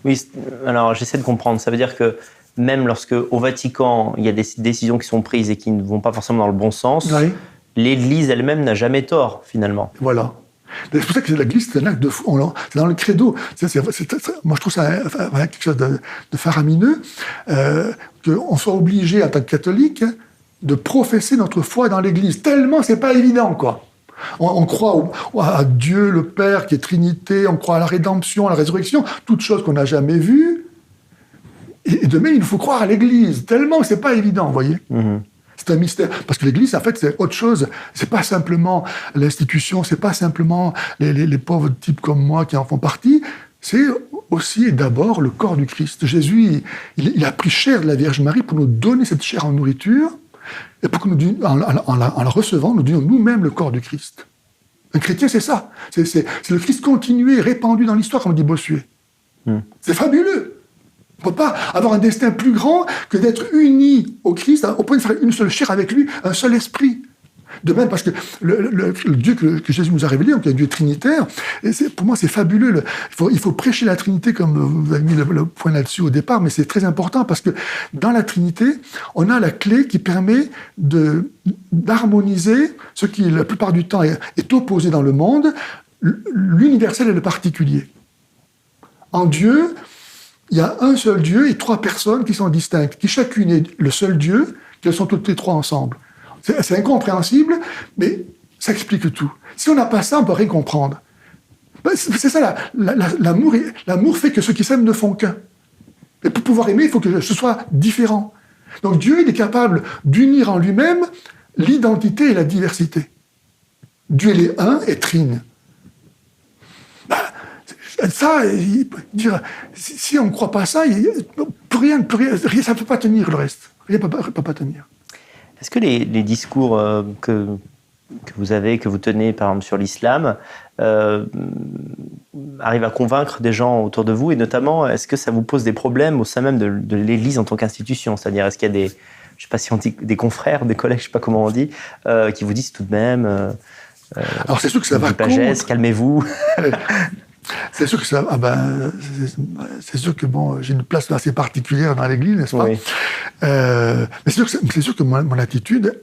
Oui, alors j'essaie de comprendre. Ça veut dire que même lorsque au Vatican, il y a des décisions qui sont prises et qui ne vont pas forcément dans le bon sens, l'Église elle-même n'a jamais tort, finalement. Voilà. C'est pour ça que l'Église, c'est un acte de foi. C'est dans le credo. Moi, je trouve ça quelque chose de faramineux, qu'on soit obligé, en tant que catholique, de professer notre foi dans l'Église. Tellement, c'est pas évident, quoi. On croit à Dieu, le Père, qui est Trinité, on croit à la rédemption, à la résurrection, toutes choses qu'on n'a jamais vues. Et de même, il faut croire à l'Église. Tellement, c'est pas évident, vous voyez. C'est un mystère. Parce que l'Église, en fait, c'est autre chose. C'est pas simplement l'institution, c'est pas simplement les pauvres types comme moi qui en font partie. C'est aussi et d'abord le corps du Christ. Jésus, il a pris chair de la Vierge Marie pour nous donner cette chair en nourriture, et pour que nous, en la recevant, nous donnions nous-mêmes le corps du Christ. Un chrétien, c'est ça. C'est le Christ continué, répandu dans l'histoire, comme dit Bossuet. C'est fabuleux. On ne peut pas avoir un destin plus grand que d'être unis au Christ, au point de faire une seule chair avec lui, un seul esprit. De même, parce que le Dieu que Jésus nous a révélé, donc un Dieu trinitaire, et pour moi c'est fabuleux. Il faut prêcher la Trinité, comme vous avez mis le point là-dessus au départ, mais c'est très important parce que dans la Trinité, on a la clé qui permet d'harmoniser ce qui, la plupart du temps, est opposé dans le monde, l'universel et le particulier. En Dieu, il y a un seul Dieu et 3 personnes qui sont distinctes, qui chacune est le seul Dieu, qu'elles sont toutes les 3 ensemble. C'est incompréhensible, mais ça explique tout. Si on n'a pas ça, on ne peut rien comprendre. C'est ça, l'amour. L'amour fait que ceux qui s'aiment ne font qu'un. Et pour pouvoir aimer, il faut que ce soit différent. Donc Dieu, il est capable d'unir en lui-même l'identité et la diversité. Dieu, il est un et trine. Ça, dire, si on ne croit pas ça, plus rien, ça ne peut pas tenir le reste. Rien ne peut pas tenir. Est-ce que les discours que vous avez, que vous tenez par exemple sur l'islam, arrivent à convaincre des gens autour de vous, et notamment, est-ce que ça vous pose des problèmes au sein même de l'Église en tant qu'institution? C'est-à-dire, est-ce qu'il y a des, je ne sais pas si on dit des confrères, des collègues, je ne sais pas comment on dit, qui vous disent tout de même, alors c'est sûr que ça va contre. Calmez-vous. C'est sûr que ça, c'est sûr que bon, j'ai une place assez particulière dans l'Église, n'est-ce pas? Oui. Mais c'est sûr que mon attitude,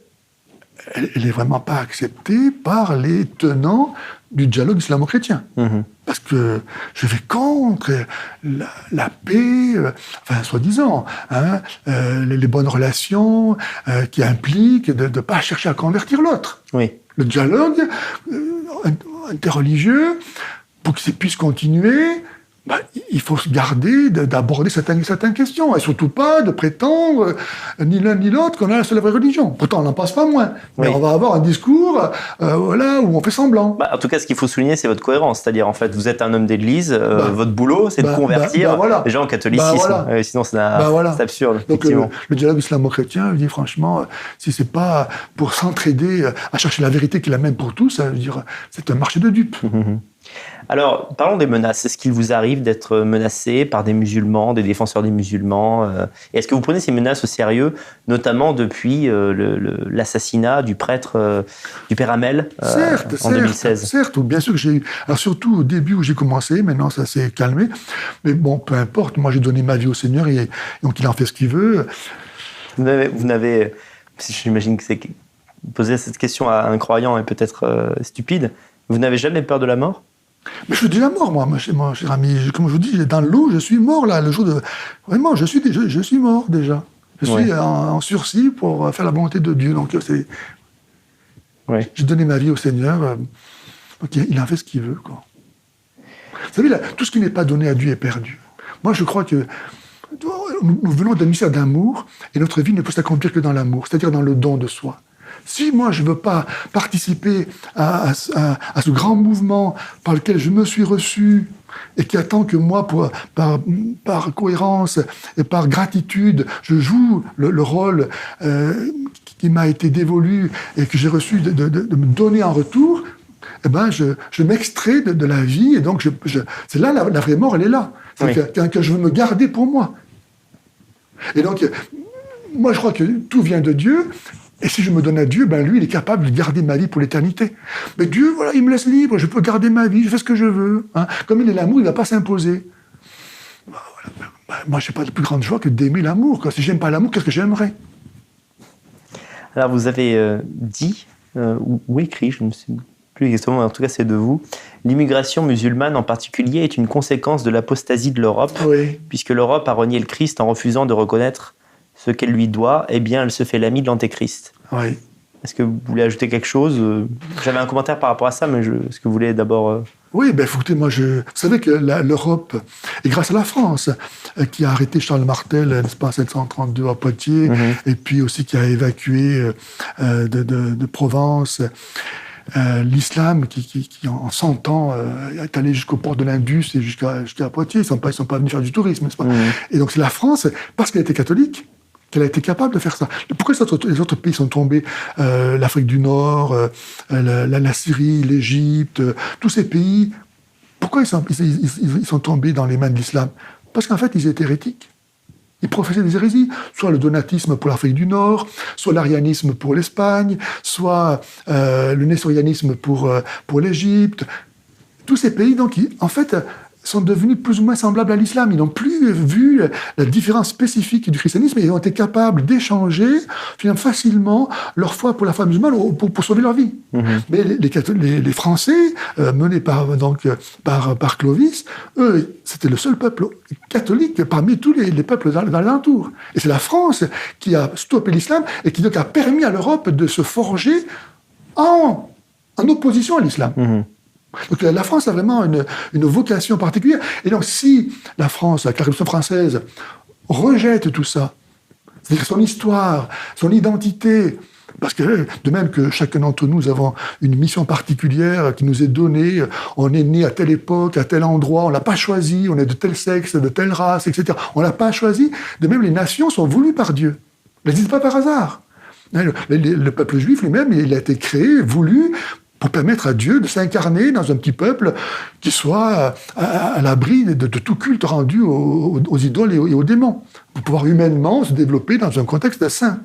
elle est vraiment pas acceptée par les tenants du dialogue islamo-chrétien. Mm-hmm. Parce que je vais contre la paix, enfin, soi-disant, les bonnes relations qui impliquent de ne pas chercher à convertir l'autre. Oui. Le dialogue interreligieux, pour que ça puisse continuer, il faut se garder d'aborder certaines questions, et surtout pas de prétendre, ni l'un ni l'autre, qu'on a la seule vraie religion. Pourtant, on n'en passe pas moins. Mais on va avoir un discours voilà, où on fait semblant. En tout cas, ce qu'il faut souligner, c'est votre cohérence. C'est-à-dire, en fait, vous êtes un homme d'église, votre boulot, c'est de convertir les gens au catholicisme. Sinon, c'est absurde. Donc, le dialogue islamo-chrétien, je dis franchement, si c'est pas pour s'entraider à chercher la vérité qui est la même pour tous, ça veut dire, c'est un marché de dupes. Mm-hmm. Alors, parlons des menaces. Est-ce qu'il vous arrive d'être menacé par des musulmans, des défenseurs des musulmans et est-ce que vous prenez ces menaces au sérieux, notamment depuis l'assassinat du prêtre, du père Hamel, en 2016? Certes, bien sûr que j'ai eu. Alors, surtout au début où j'ai commencé, maintenant ça s'est calmé. Mais bon, peu importe, moi j'ai donné ma vie au Seigneur et donc il en fait ce qu'il veut. Vous n'avez, j'imagine que c'est poser cette question à un croyant est peut-être stupide. Vous n'avez jamais peur de la mort? Mais je suis déjà mort, moi, mon cher ami. Comme je vous dis, dans l'eau, je suis mort, là, le jour de... Vraiment, je suis mort, déjà. Je suis en sursis pour faire la volonté de Dieu. Donc, j'ai donné ma vie au Seigneur. Donc, il en fait ce qu'il veut, quoi. Vous savez, là, tout ce qui n'est pas donné à Dieu est perdu. Moi, je crois que nous venons d'un mystère d'amour, et notre vie ne peut s'accomplir que dans l'amour, c'est-à-dire dans le don de soi. Si moi, je ne veux pas participer à ce grand mouvement par lequel je me suis reçu et qui attend que moi, par cohérence et par gratitude, je joue le rôle qui m'a été dévolu et que j'ai reçu de me donner en retour, eh ben, je m'extrais de la vie. Et donc, c'est là, la vraie mort, elle est là. C'est que je veux me garder pour moi. Et donc, moi, je crois que tout vient de Dieu. Et si je me donne à Dieu, ben lui, il est capable de garder ma vie pour l'éternité. Mais Dieu, voilà, il me laisse libre, je peux garder ma vie, je fais ce que je veux. Hein. Comme il est l'amour, il ne va pas s'imposer. Moi, je n'ai pas de plus grande joie que d'aimer l'amour. Si je n'aime pas l'amour, qu'est-ce que j'aimerais? Alors, vous avez dit, ou écrit, je ne sais plus exactement, mais en tout cas, c'est de vous, l'immigration musulmane en particulier est une conséquence de l'apostasie de l'Europe, puisque l'Europe a renié le Christ en refusant de reconnaître ce qu'elle lui doit, eh bien, elle se fait l'amie de l'antéchrist. Oui. Est-ce que vous voulez ajouter quelque chose? J'avais un commentaire par rapport à ça, mais est-ce que vous voulez d'abord... Oui, écoutez, moi, vous savez que l'Europe, et grâce à la France, qui a arrêté Charles Martel, n'est-ce pas, en 1732 à Poitiers, et puis aussi qui a évacué de Provence... l'islam qui en 100 ans est allé jusqu'aux ports de l'Indus et jusqu'à Poitiers. Ils ne sont pas venus faire du tourisme, n'est-ce pas? Et donc c'est la France, parce qu'elle était catholique, qu'elle a été capable de faire ça. Pourquoi les autres pays sont tombés? L'Afrique du Nord, la Syrie, l'Égypte, tous ces pays, pourquoi ils sont tombés dans les mains de l'islam? Parce qu'en fait, ils étaient hérétiques. Ils professaient des hérésies, soit le donatisme pour l'Afrique du Nord, soit l'arianisme pour l'Espagne, soit le nestorianisme pour l'Égypte. Tous ces pays, donc, en fait, sont devenus plus ou moins semblables à l'islam. Ils n'ont plus vu la différence spécifique du christianisme et ils ont été capables d'échanger finalement facilement leur foi pour la foi musulmane pour sauver leur vie. Mais les Français, menés par Clovis, eux, c'était le seul peuple catholique parmi tous les peuples dans l'alentour. Et c'est la France qui a stoppé l'islam et qui donc a permis à l'Europe de se forger en opposition à l'islam. Donc la France a vraiment une vocation particulière. Et donc si la France, la Révolution française, rejette tout ça, c'est-à-dire son histoire, son identité, parce que de même que chacun d'entre nous avons une mission particulière qui nous est donnée, on est né à telle époque, à tel endroit, on l'a pas choisi, on est de tel sexe, de telle race, etc. On l'a pas choisi. De même, les nations sont voulues par Dieu. Elles n'existent pas par hasard. Le peuple juif lui-même, il a été créé, voulu, pour permettre à Dieu de s'incarner dans un petit peuple qui soit à l'abri de tout culte rendu aux idoles et aux démons, pour pouvoir humainement se développer dans un contexte saint.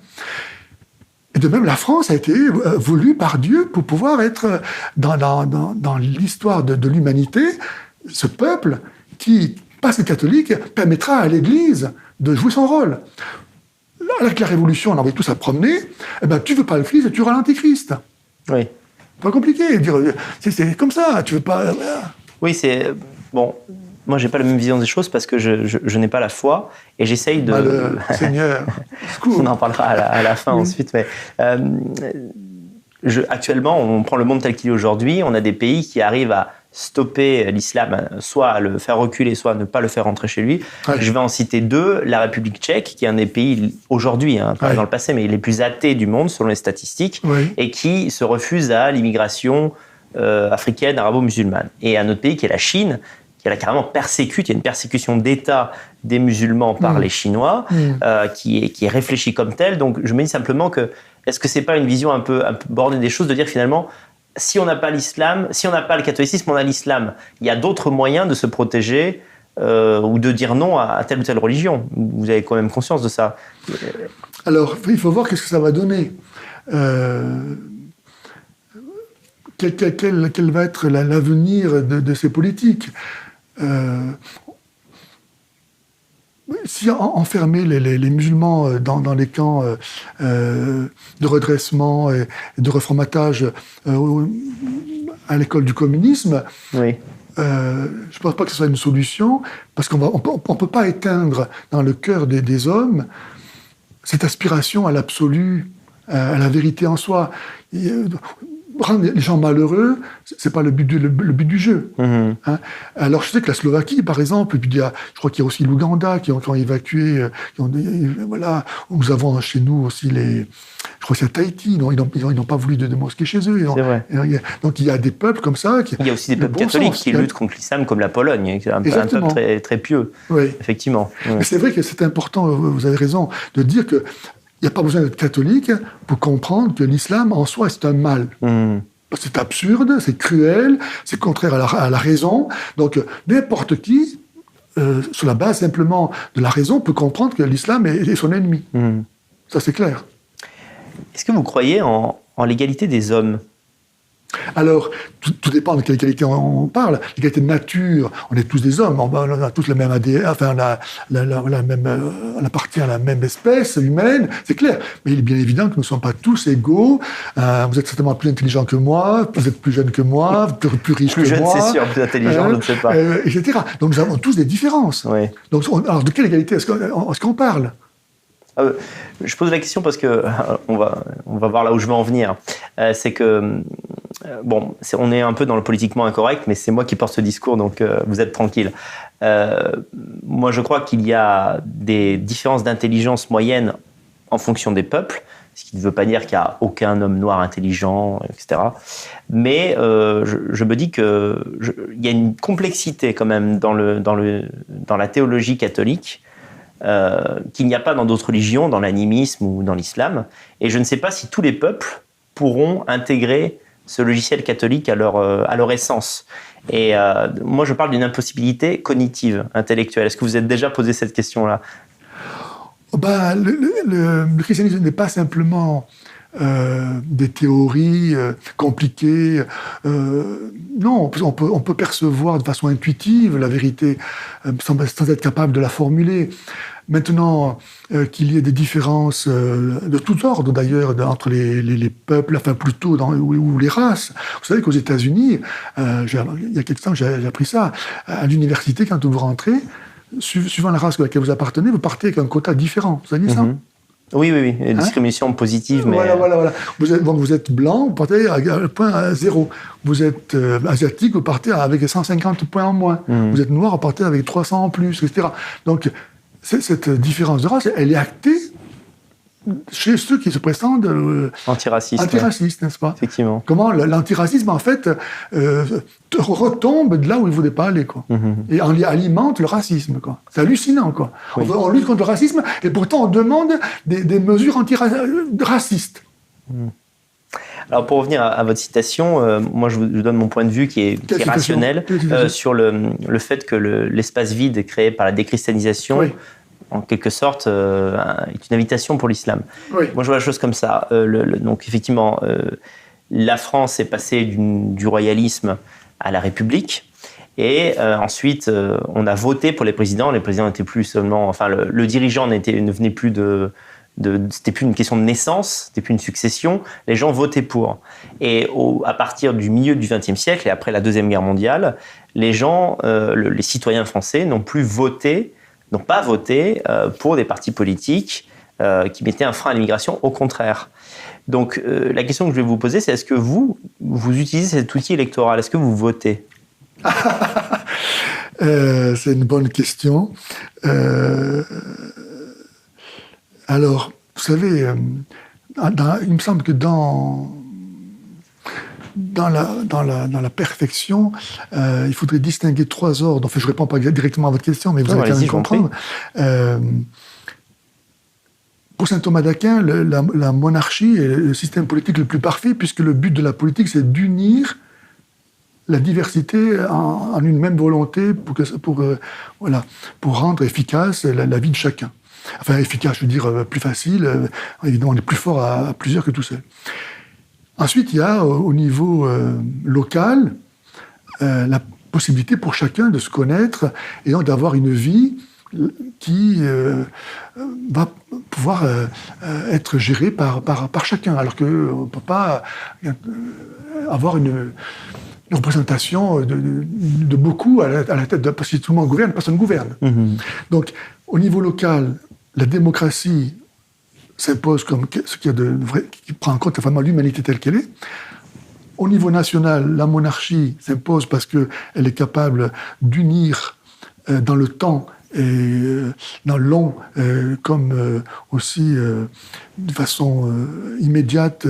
Et de même, la France a été voulue par Dieu pour pouvoir être dans l'histoire de l'humanité, ce peuple qui, parce que catholique, permettra à l'Église de jouer son rôle. Avec la Révolution, on envoie tous à promener, eh ben, tu veux pas le Christ, tu auras l'Antichrist. Oui. Pas compliqué, c'est comme ça, tu veux pas... Oui, c'est... Bon, moi, j'ai pas la même vision des choses parce que je n'ai pas la foi et j'essaye de... Le Seigneur, on en parlera à la fin ensuite, mais... actuellement, on prend le monde tel qu'il est aujourd'hui, on a des pays qui arrivent à stopper l'islam, soit à le faire reculer, soit à ne pas le faire rentrer chez lui. Ouais. Je vais en citer deux. La République tchèque, qui est un des pays aujourd'hui, pas dans le passé, mais les plus athées du monde, selon les statistiques, et qui se refuse à l'immigration africaine, arabo-musulmane. Et un autre pays qui est la Chine, qui a carrément persécute, il y a une persécution d'État des musulmans par les Chinois, qui est réfléchie comme telle. Donc je me dis simplement que, est-ce que c'est pas une vision un peu bornée des choses, de dire finalement, si on n'a pas l'islam, si on n'a pas le catholicisme, on a l'islam. Il y a d'autres moyens de se protéger ou de dire non à telle ou telle religion. Vous avez quand même conscience de ça. Alors, il faut voir qu'est-ce que ça va donner. Quel va être l'avenir de ces politiques. Si enfermer les musulmans dans les camps de redressement et de reformatage à l'école du communisme, je ne pense pas que ce soit une solution, parce qu'on ne peut pas éteindre dans le cœur des hommes cette aspiration à l'absolu, à la vérité en soi. Rendre les gens malheureux, c'est pas le but du jeu. Hein. Alors je sais que la Slovaquie, par exemple, et puis je crois qu'il y a aussi l'Ouganda qui ont évacué. Voilà, nous avons chez nous aussi je crois que c'est Tahiti. Ils n'ont pas voulu de mosquées chez eux. C'est vrai. Donc il y a des peuples comme ça. Il y a aussi des peuples catholiques qui luttent contre l'islam, comme la Pologne, un peuple très, très pieux. Oui. Effectivement. Mais c'est vrai que c'est important. Vous avez raison de dire que. Il n'y a pas besoin d'être catholique pour comprendre que l'islam, en soi, c'est un mal. C'est absurde, c'est cruel, c'est contraire à la raison. Donc, n'importe qui, sur la base simplement de la raison, peut comprendre que l'islam est son ennemi. Ça, c'est clair. Est-ce que vous croyez en l'égalité des hommes ? Alors, tout dépend de quelle qualité on parle. L'égalité de nature, on est tous des hommes, on a tous le même ADN, enfin, on appartient à la même espèce humaine, c'est clair. Mais il est bien évident que nous ne sommes pas tous égaux. Vous êtes certainement plus intelligent que moi, vous êtes plus jeune que moi, plus riche que moi. Plus jeune, c'est sûr, plus intelligent, je ne sais pas. Etc. Donc nous avons tous des différences. Oui. Donc, alors, de quelle égalité est-ce qu'on parle ? Je pose la question parce que on va voir là où je veux en venir. C'est que on est un peu dans le politiquement incorrect, mais c'est moi qui porte ce discours, donc vous êtes tranquille. Moi, je crois qu'il y a des différences d'intelligence moyenne en fonction des peuples, ce qui ne veut pas dire qu'il n'y a aucun homme noir intelligent, etc. Mais je me dis qu'il y a une complexité quand même dans la théologie catholique. Qu'il n'y a pas dans d'autres religions, dans l'animisme ou dans l'islam. Et je ne sais pas si tous les peuples pourront intégrer ce logiciel catholique à leur essence. Et moi, je parle d'une impossibilité cognitive, intellectuelle. Est-ce que vous vous êtes déjà posé cette question-là ? Ben, le christianisme n'est pas simplement des théories compliquées. Non, on peut percevoir de façon intuitive la vérité sans être capable de la formuler. Maintenant, qu'il y ait des différences de tout ordre, d'ailleurs, entre les peuples, enfin plutôt ou les races. Vous savez qu'aux États-Unis, il y a quelque temps, j'ai appris ça, à l'université, quand vous rentrez, suivant la race à laquelle vous appartenez, vous partez avec un quota différent. Vous savez ça? Oui, une discrimination positive, mais... Voilà. Vous êtes blanc, vous partez à point à 0. Vous êtes asiatique, vous partez avec 150 points en moins. Vous êtes noir, vous partez avec 300 en plus, etc. Donc, cette différence de race, elle est actée chez ceux qui se prétendent antiracistes, n'est-ce pas? Effectivement. Comment l'antiracisme, en fait, retombe de là où il ne voulait pas aller, quoi. Et alimente le racisme, quoi. C'est hallucinant, quoi. Oui. On lutte contre le racisme, et pourtant on demande des mesures antiracistes. Alors, pour revenir à votre citation, moi je donne mon point de vue qui est rationnel sur le fait que l'espace vide créé par la déchristianisation, en quelque sorte, est une invitation pour l'islam. Oui. Moi je vois la chose comme ça. Donc effectivement, la France est passée du royalisme à la République. Et ensuite, on a voté pour les présidents. Les présidents n'étaient plus seulement... Enfin, le dirigeant ne venait plus c'était plus une question de naissance, c'était plus une succession. Les gens votaient pour. Et à partir du milieu du XXe siècle et après la Deuxième Guerre mondiale, les gens, les citoyens français n'ont pas voté pour des partis politiques qui mettaient un frein à l'immigration, au contraire. Donc, la question que je vais vous poser, c'est est-ce que vous utilisez cet outil électoral? Est-ce que vous votez? C'est une bonne question. Alors, vous savez, il me semble que dans la perfection, il faudrait distinguer 3 ordres. Enfin, je ne réponds pas directement à votre question, mais vous allez quand même comprendre. Pour saint Thomas d'Aquin, la monarchie est le système politique le plus parfait, puisque le but de la politique, c'est d'unir la diversité en une même volonté pour rendre efficace la vie de chacun. Enfin, efficace, je veux dire, plus facile. Évidemment, on est plus fort à plusieurs que tout seul. Ensuite, il y a, au niveau local, la possibilité pour chacun de se connaître et donc d'avoir une vie qui va pouvoir être gérée par chacun, alors qu'on ne peut pas avoir une représentation de beaucoup à la tête parce que si tout le monde gouverne, personne ne gouverne. Donc, au niveau local, la démocratie s'impose comme ce qu'il y a de vrai, qui prend en compte vraiment l'humanité telle qu'elle est. Au niveau national, la monarchie s'impose parce qu'elle est capable d'unir dans le temps et dans le long, comme aussi de façon immédiate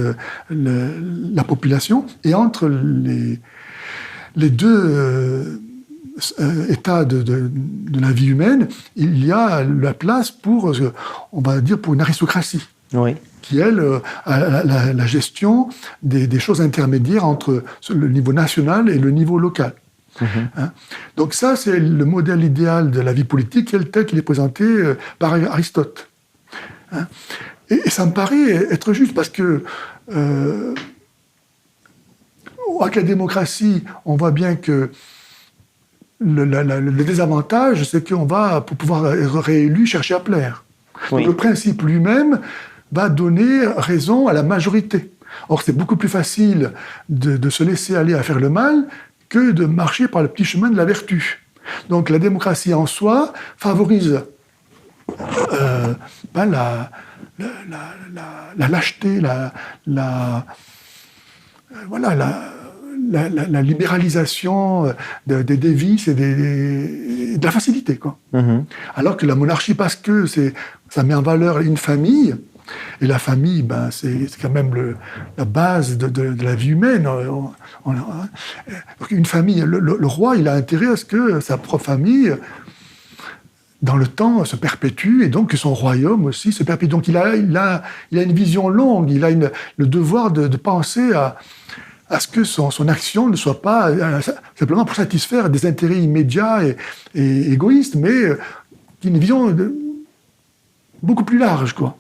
la population. Et entre les deux états de la vie humaine, il y a la place pour, on va dire, pour une aristocratie. Oui. Qui, elle, a la gestion des choses intermédiaires entre le niveau national et le niveau local. Donc ça, c'est le modèle idéal de la vie politique tel qu'il est présenté par Aristote. Et ça me paraît être juste, parce que avec la démocratie, on voit bien que le désavantage, c'est qu'on va, pour pouvoir être réélu, chercher à plaire. Oui. Donc le principe lui-même va donner raison à la majorité. Or, c'est beaucoup plus facile de se laisser aller à faire le mal que de marcher par le petit chemin de la vertu. Donc la démocratie en soi favorise la lâcheté, la libéralisation des vices et de la facilité, quoi. Alors que la monarchie, parce que ça met en valeur une famille, et la famille, c'est quand même la base de la vie humaine. Une famille, le roi, il a intérêt à ce que sa propre famille, dans le temps, se perpétue, et donc que son royaume aussi se perpétue. Donc il a une vision longue, il a le devoir de penser à ce que son action ne soit pas simplement pour satisfaire des intérêts immédiats et égoïstes, mais une vision beaucoup plus large, quoi.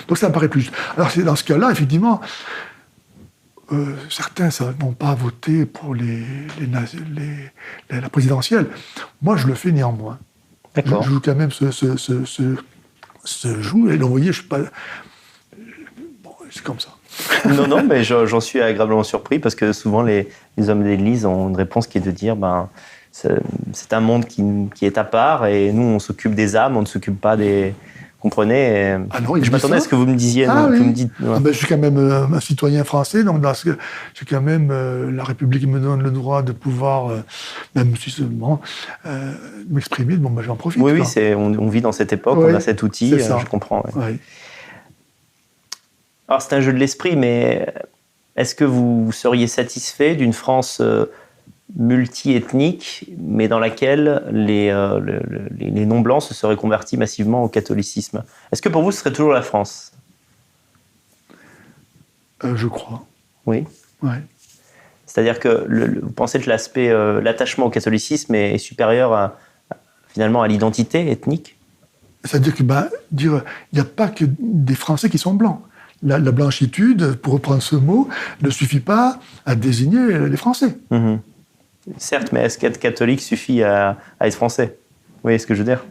Donc ça me paraît plus juste. Alors c'est dans ce cas-là, effectivement, certains n'ont pas voté pour la présidentielle. Moi, je le fais néanmoins. D'accord. Je joue quand même ce joue, et donc, vous voyez, je suis pas... Bon, c'est comme ça. Non, mais j'en suis agréablement surpris parce que souvent les hommes d'Église ont une réponse qui est de dire c'est un monde qui est à part et nous on s'occupe des âmes, on ne s'occupe pas des. Comprenez Ah non, je m'attendais à ce que vous me disiez. Ah, oui. Vous me dites, ouais. Je suis quand même un citoyen français, donc j'ai quand même la République me donne le droit de pouvoir, même si seulement, m'exprimer. Bon, j'en profite. Oui, on vit dans cette époque, on a cet outil, je comprends. Ouais. Ouais. Alors c'est un jeu de l'esprit, mais est-ce que vous seriez satisfait d'une France multi-ethnique, mais dans laquelle les non-blancs se seraient convertis massivement au catholicisme? Est-ce que pour vous, ce serait toujours la France? Je crois. Oui. Ouais. C'est-à-dire que vous pensez que l'attachement au catholicisme est supérieur finalement à l'identité ethnique? C'est-à-dire que, il n'y a pas que des Français qui sont blancs. La blanchitude, pour reprendre ce mot, ne suffit pas à désigner les Français. Mm-hmm. Certes, mais est-ce qu'être catholique suffit à être français? Vous voyez ce que je veux dire?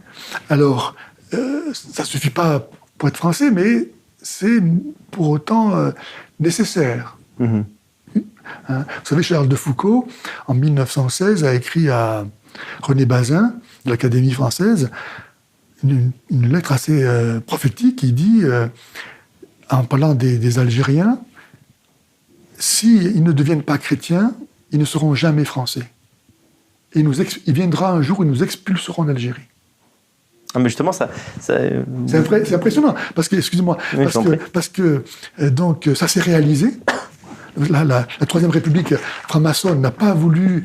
Alors, ça ne suffit pas pour être français, mais c'est pour autant nécessaire. Mm-hmm. Hein? Vous savez, Charles de Foucault, en 1916, a écrit à René Bazin, de l'Académie française, une lettre assez prophétique qui dit, en parlant des Algériens, s'ils ne deviennent pas chrétiens, ils ne seront jamais français. Et il viendra un jour où ils nous expulseront d'Algérie. Ah, mais justement, c'est impressionnant, parce que, excusez-moi, oui, parce que donc, ça s'est réalisé. La Troisième République franc-maçonne n'a pas voulu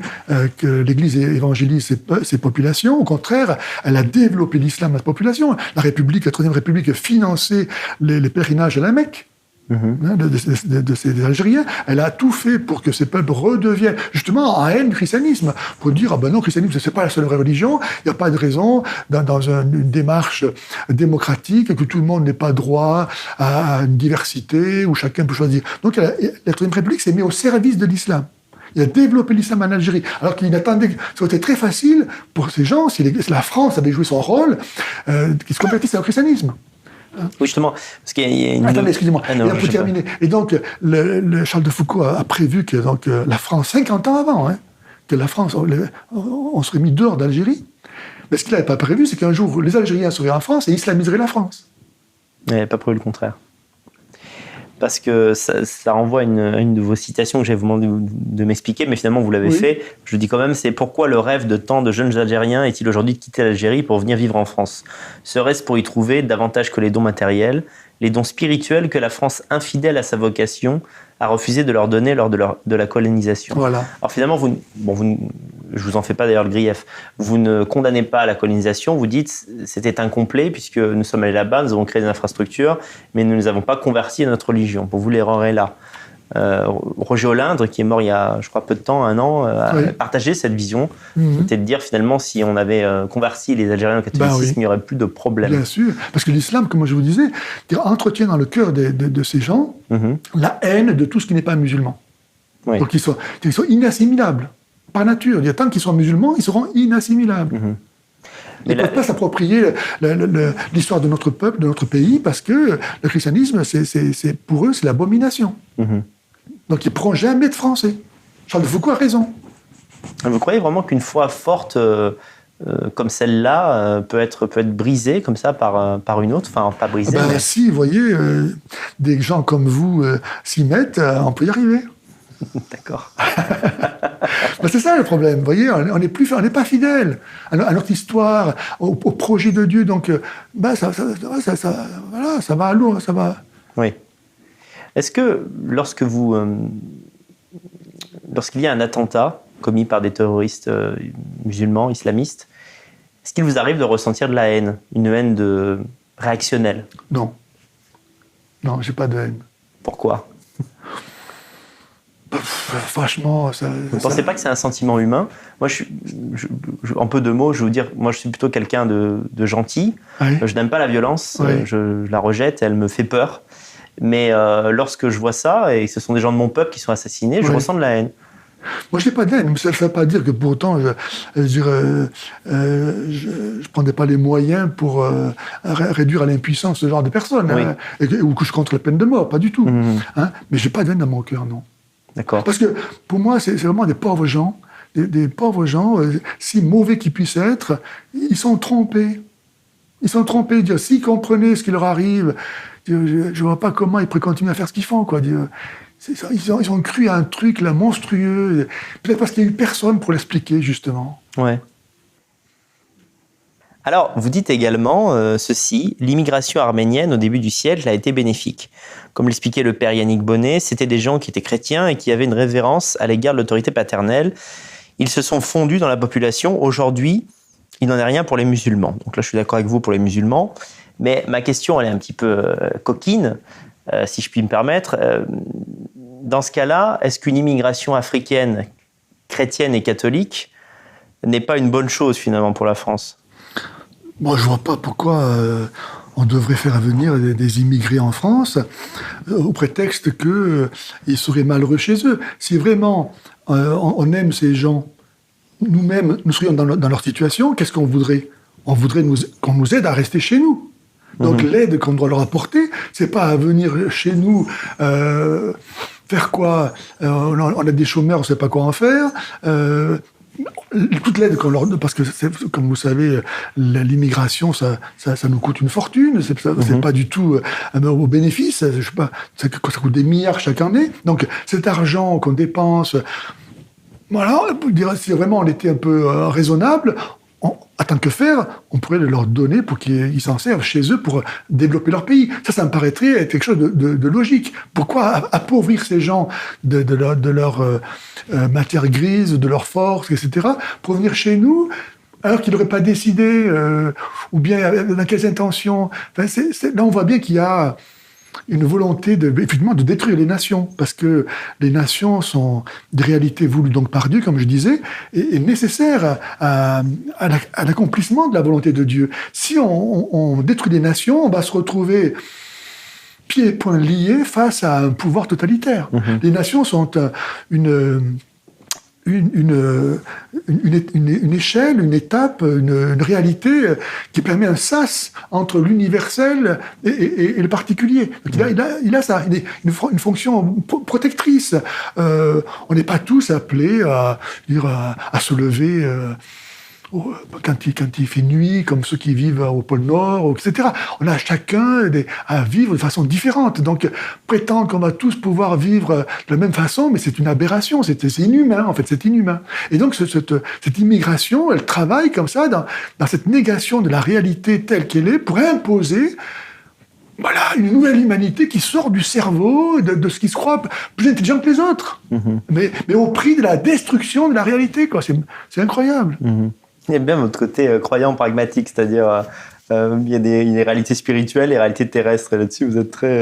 que l'Église évangélise ses populations. Au contraire, elle a développé l'islam dans la population. La Troisième République finançait les pèlerinages à la Mecque. Mm-hmm. De ces Algériens. Elle a tout fait pour que ces peuples redeviennent justement en haine du christianisme, pour dire non, le christianisme c'est pas la seule vraie religion, il n'y a pas de raison dans une démarche démocratique que tout le monde n'ait pas droit à une diversité où chacun peut choisir. Donc la Troisième République s'est mise au service de l'islam. Il a développé l'islam en Algérie, alors qu'il attendait que ça aurait été très facile pour ces gens, si la France avait joué son rôle, qu'ils se convertissent au christianisme. Oui, justement, parce qu'il y a une... Attendez, excusez-moi. Ah non, et pour terminer. Et donc, Charles de Foucault a prévu que la France, 50 ans avant, que la France, on serait mis dehors d'Algérie. Mais ce qu'il n'avait pas prévu, c'est qu'un jour, les Algériens seraient en France et islamiseraient la France. Il n'avait pas prévu le contraire. Parce que ça renvoie à une de vos citations que j'avais vous demandé de m'expliquer, mais finalement vous l'avez fait. Je dis quand même, c'est pourquoi le rêve de tant de jeunes Algériens est-il aujourd'hui de quitter l'Algérie pour venir vivre en France? Serait-ce pour y trouver davantage que les dons matériels, les dons spirituels que la France, infidèle à sa vocation, a refusé de leur donner lors de la colonisation? Voilà. Alors finalement, je vous en fais pas d'ailleurs le grief, vous ne condamnez pas la colonisation, vous dites c'était incomplet puisque nous sommes allés là-bas, nous avons créé des infrastructures, mais nous ne les avons pas convertis à notre religion. Pour vous, l'erreur est là. Roger Olindre, qui est mort il y a, je crois, peu de temps, 1 an, a partagé cette vision, c'était de dire finalement si on avait converti les Algériens au catholicisme, il n'y aurait plus de problème. Bien sûr, parce que l'islam, comme je vous disais, entretient dans le cœur de ces gens la haine de tout ce qui n'est pas musulman. Oui. Donc ils sont inassimilables, par nature. Il y a tant qu'ils sont musulmans, ils seront inassimilables. Ils ne peuvent pas s'approprier l'histoire de notre peuple, de notre pays, parce que le christianisme, pour eux, c'est l'abomination. Donc ils ne pourront jamais être français. Charles de Foucault a raison. Vous croyez vraiment qu'une foi forte comme celle-là peut être brisée comme ça par une autre? Enfin, pas brisée. Mais... Si, vous voyez, des gens comme vous s'y mettent, on peut y arriver. D'accord. C'est ça le problème, vous voyez, on n'est pas fidèle à notre histoire, au projet de Dieu, donc ça va à l'eau, ça va. Oui. Est-ce que lorsqu'il y a un attentat commis par des terroristes musulmans, islamistes, est-ce qu'il vous arrive de ressentir de la haine, une haine réactionnelle? Non, j'ai pas de haine. Pourquoi? Franchement, ça... Vous ne pensez pas que c'est un sentiment humain? Moi, en peu de mots, je vais vous dire, moi, je suis plutôt quelqu'un de gentil. Oui. Je n'aime pas la violence, Oui. je la rejette, elle me fait peur. Mais lorsque je vois ça, et que ce sont des gens de mon peuple qui sont assassinés, je ressens de la haine. Moi, je n'ai pas de haine, mais ça ne veut pas dire que pour autant, je prendrais pas les moyens pour réduire à l'impuissance ce genre de personnes, Oui. hein, ou que je contre la peine de mort, pas du tout. Hein, mais je n'ai pas de haine dans mon cœur, non. D'accord. Parce que pour moi, c'est vraiment des pauvres gens, des pauvres gens, si mauvais qu'ils puissent être, ils sont trompés. Ils sont trompés. Dire, s'ils comprenaient ce qui leur arrive, je ne vois pas comment ils pourraient continuer à faire ce qu'ils font, quoi. Dire, ils ont cru à un truc là, monstrueux, peut-être parce qu'il n'y a eu personne pour l'expliquer, justement. Ouais. Alors, vous dites également ceci, l'immigration arménienne au début du siècle a été bénéfique. Comme l'expliquait le père Yannick Bonnet, c'était des gens qui étaient chrétiens et qui avaient une révérence à l'égard de l'autorité paternelle. Ils se sont fondus dans la population. Aujourd'hui, il n'en est rien pour les musulmans. Donc là, je suis d'accord avec vous pour les musulmans. Mais ma question, elle est un petit peu coquine, si je puis me permettre. Dans ce cas-là, est-ce qu'une immigration africaine, chrétienne et catholique n'est pas une bonne chose finalement pour la France ? Moi, je ne vois pas pourquoi on devrait faire venir des immigrés en France au prétexte qu'ils seraient malheureux chez eux. Si vraiment on aime ces gens, nous-mêmes, nous serions dans leur situation, qu'est-ce qu'on voudrait ? On voudrait qu'on nous aide à rester chez nous. Donc l'aide qu'on doit leur apporter, c'est pas à venir chez nous faire quoi ? On a des chômeurs, on ne sait pas quoi en faire. Toute l'aide qu'on leur donne, parce que comme vous savez, l'immigration, ça nous coûte une fortune. C'est pas du tout au bénéfice. Je sais pas, ça coûte des milliards chaque année. Donc cet argent qu'on dépense, voilà, si vraiment on était un peu raisonnable. En tant que faire, on pourrait leur donner pour qu'ils s'en servent chez eux pour développer leur pays. Ça me paraîtrait être quelque chose de logique. Pourquoi appauvrir ces gens de leur matière grise, de leur force, etc., pour venir chez nous alors qu'ils n'auraient pas décidé, ou bien dans quelles intentions. Enfin, là, on voit bien qu'il y a une volonté effectivement de détruire les nations, parce que les nations sont des réalités voulues donc par Dieu, comme je disais, et nécessaires à l'accomplissement de la volonté de Dieu. Si on détruit les nations, on va se retrouver pieds et poings liés face à un pouvoir totalitaire. Les nations sont une échelle, une étape, une réalité qui permet un sas entre l'universel et le particulier. Donc il a ça, une fonction protectrice. On n'est pas tous appelés à se lever quand il fait nuit, comme ceux qui vivent au pôle Nord, etc. On a chacun à vivre de façon différente. Donc, prétendre qu'on va tous pouvoir vivre de la même façon, mais c'est une aberration, c'est inhumain, en fait, c'est inhumain. Et donc, cette immigration, elle travaille comme ça, dans cette négation de la réalité telle qu'elle est, pour imposer une nouvelle humanité qui sort du cerveau, de ce qui se croit plus intelligent que les autres. Mais au prix de la destruction de la réalité, quoi. C'est incroyable. J'aime bien votre côté croyant pragmatique, c'est-à-dire il y a des réalités spirituelles et des réalités terrestres. Et là-dessus, vous êtes très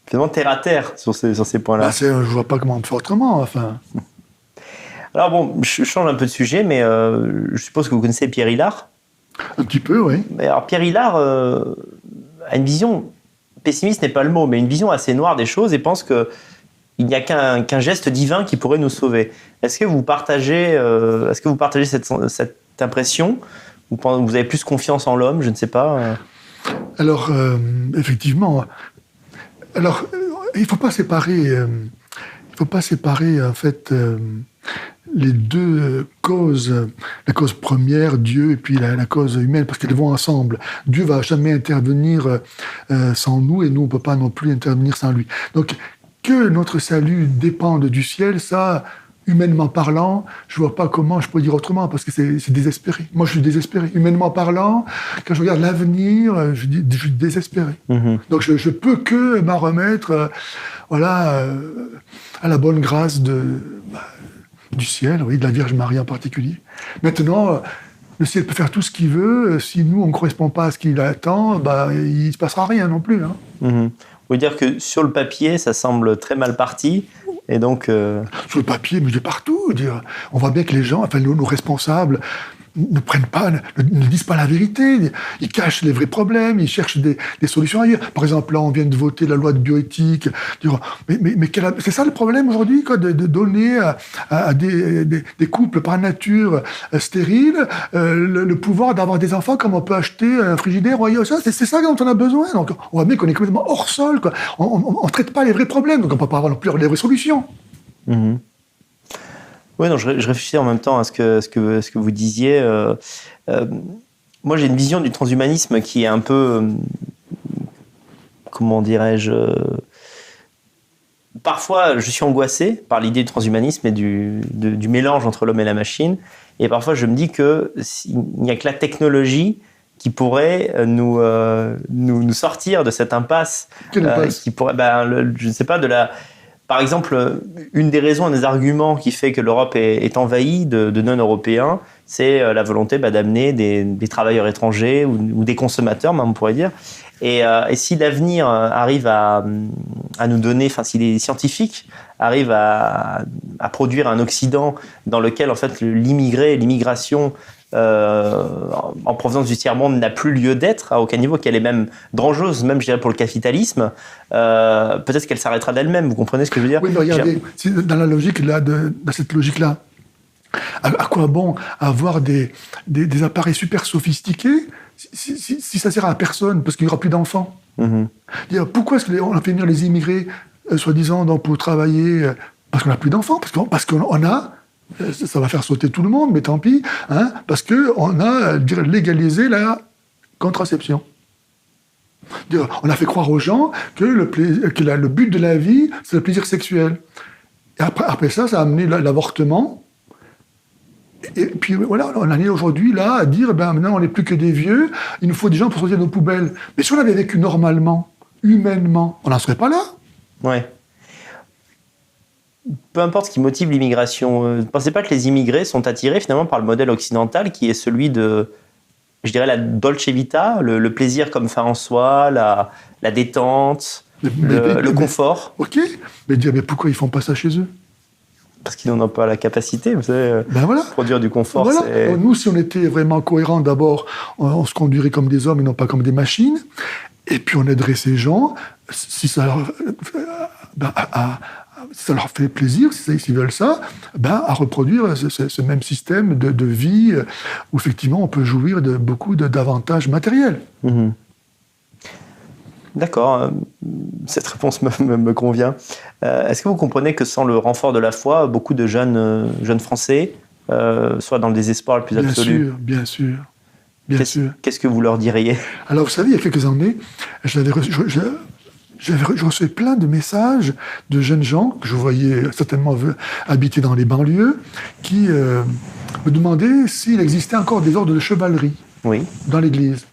finalement terre à terre sur ces points-là. Je ne vois pas comment on fait autrement. Enfin. Alors bon, je change un peu de sujet, mais je suppose que vous connaissez Pierre Hillard. Un petit peu, oui. Alors Pierre Hillard a une vision, pessimiste n'est pas le mot, mais une vision assez noire des choses et pense que il n'y a qu'un geste divin qui pourrait nous sauver. Est-ce que vous partagez cette impression, ou vous avez plus confiance en l'homme, je ne sais pas. Alors, effectivement. Alors, il ne faut pas séparer en fait les deux causes, la cause première, Dieu, et puis la cause humaine, parce qu'elles vont ensemble. Dieu ne va jamais intervenir sans nous, et nous, on ne peut pas non plus intervenir sans lui. Donc, que notre salut dépende du ciel, ça, humainement parlant, je ne vois pas comment je peux dire autrement, parce que c'est désespéré. Moi, je suis désespéré. Humainement parlant, quand je regarde l'avenir, je suis désespéré. Donc, je ne peux que m'en remettre à la bonne grâce du ciel, oui, de la Vierge Marie en particulier. Maintenant, le ciel peut faire tout ce qu'il veut. Si nous, on ne correspond pas à ce qu'il attend, il ne se passera rien non plus. Hein. Vous voulez dire que sur le papier, ça semble très mal parti, Et donc... Sur le papier, mais de partout. On voit bien que les gens, enfin nos responsables, ne prennent pas, ne disent pas la vérité. Ils cachent les vrais problèmes, ils cherchent des solutions ailleurs. Par exemple, là, on vient de voter la loi de bioéthique. Mais c'est ça le problème aujourd'hui, quoi, de donner à des couples par nature stériles le pouvoir d'avoir des enfants comme on peut acheter un frigidaire. C'est ça dont on a besoin. Donc, on voit bien qu'on est complètement hors sol, quoi. On ne traite pas les vrais problèmes, donc on ne peut pas avoir non plus les vraies solutions. Mmh. Oui, non, je réfléchissais en même temps à ce que vous disiez. Moi, j'ai une vision du transhumanisme qui est un peu, comment dirais-je, parfois je suis angoissé par l'idée du transhumanisme et du mélange entre l'homme et la machine. Et parfois, je me dis qu'il n'y a que la technologie qui pourrait nous sortir de cette impasse. Quelle impasse ? Qui pourrait, je ne sais pas, Par exemple, une des raisons, un des arguments qui fait que l'Europe est envahie de non-européens, c'est la volonté d'amener des travailleurs étrangers ou des consommateurs, même on pourrait dire. Et si l'avenir arrive à nous donner, enfin si les scientifiques arrivent à produire un Occident dans lequel en fait l'immigration en provenance du tiers-monde n'a plus lieu d'être à aucun niveau, qu'elle est même dangereuse, même je dirais pour le capitalisme, peut-être qu'elle s'arrêtera d'elle-même, vous comprenez ce que je veux dire ? Oui, mais regardez, dans la logique là, dans cette logique-là, à quoi bon avoir des appareils super sophistiqués si ça sert à personne, parce qu'il n'y aura plus d'enfants. Mm-hmm. Pourquoi est-ce qu'on a fait venir les immigrés, soi-disant, pour travailler, parce qu'on n'a plus d'enfants, parce qu'on a... Ça va faire sauter tout le monde, mais tant pis, hein, parce qu'on a légalisé la contraception. On a fait croire aux gens que le but de la vie, c'est le plaisir sexuel. Et après ça a amené l'avortement. Et puis voilà, on en est aujourd'hui là à dire, maintenant on n'est plus que des vieux, il nous faut des gens pour sortir nos poubelles. Mais si on avait vécu normalement, humainement, on n'en serait pas là. Ouais. Peu importe ce qui motive l'immigration, ne pensez pas que les immigrés sont attirés finalement par le modèle occidental qui est celui de, je dirais, la dolce vita, le plaisir comme fin en soi, la détente, le confort. Ok, mais pourquoi ils ne font pas ça chez eux ? Parce qu'ils n'en ont pas la capacité, vous savez, voilà. Produire du confort. Voilà. Nous, si on était vraiment cohérents, d'abord, on se conduirait comme des hommes et non pas comme des machines. Et puis on aiderait ces gens, si ça leur fait plaisir, s'ils veulent ça, à reproduire ce même système de vie où effectivement on peut jouir de beaucoup d'avantages matériels. Mmh. D'accord, cette réponse me convient. Est-ce que vous comprenez que sans le renfort de la foi, beaucoup de jeunes Français soient dans le désespoir le plus absolu ? Bien sûr. Qu'est-ce que vous leur diriez ? Alors vous savez, il y a quelques années, je recevais plein de messages de jeunes gens que je voyais certainement habiter dans les banlieues qui me demandaient s'il existait encore des ordres de chevalerie dans l'Église.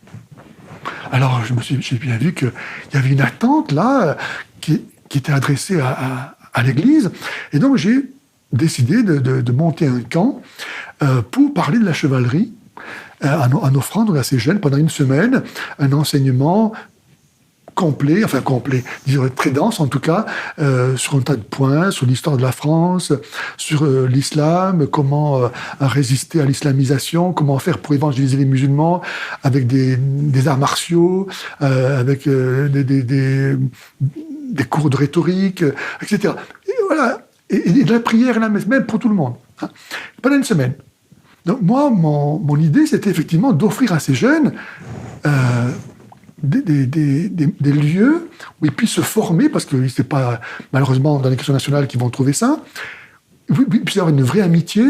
Alors j'ai bien vu qu'il y avait une attente là qui était adressée à l'Église, et donc j'ai décidé de monter un camp pour parler de la chevalerie en offrant donc à ces jeunes pendant une semaine un enseignement complet, disons très dense en tout cas, sur un tas de points, sur l'histoire de la France, sur l'islam, comment résister à l'islamisation, comment faire pour évangéliser les musulmans avec des arts martiaux, avec des cours de rhétorique, etc. Et voilà, et de la prière et la messe, même pour tout le monde, hein, pendant une semaine. Donc moi, mon idée, c'était effectivement d'offrir à ces jeunes des lieux où ils puissent se former, parce que c'est pas malheureusement dans l'éducation nationale qu'ils vont trouver ça, où ils puissent avoir une vraie amitié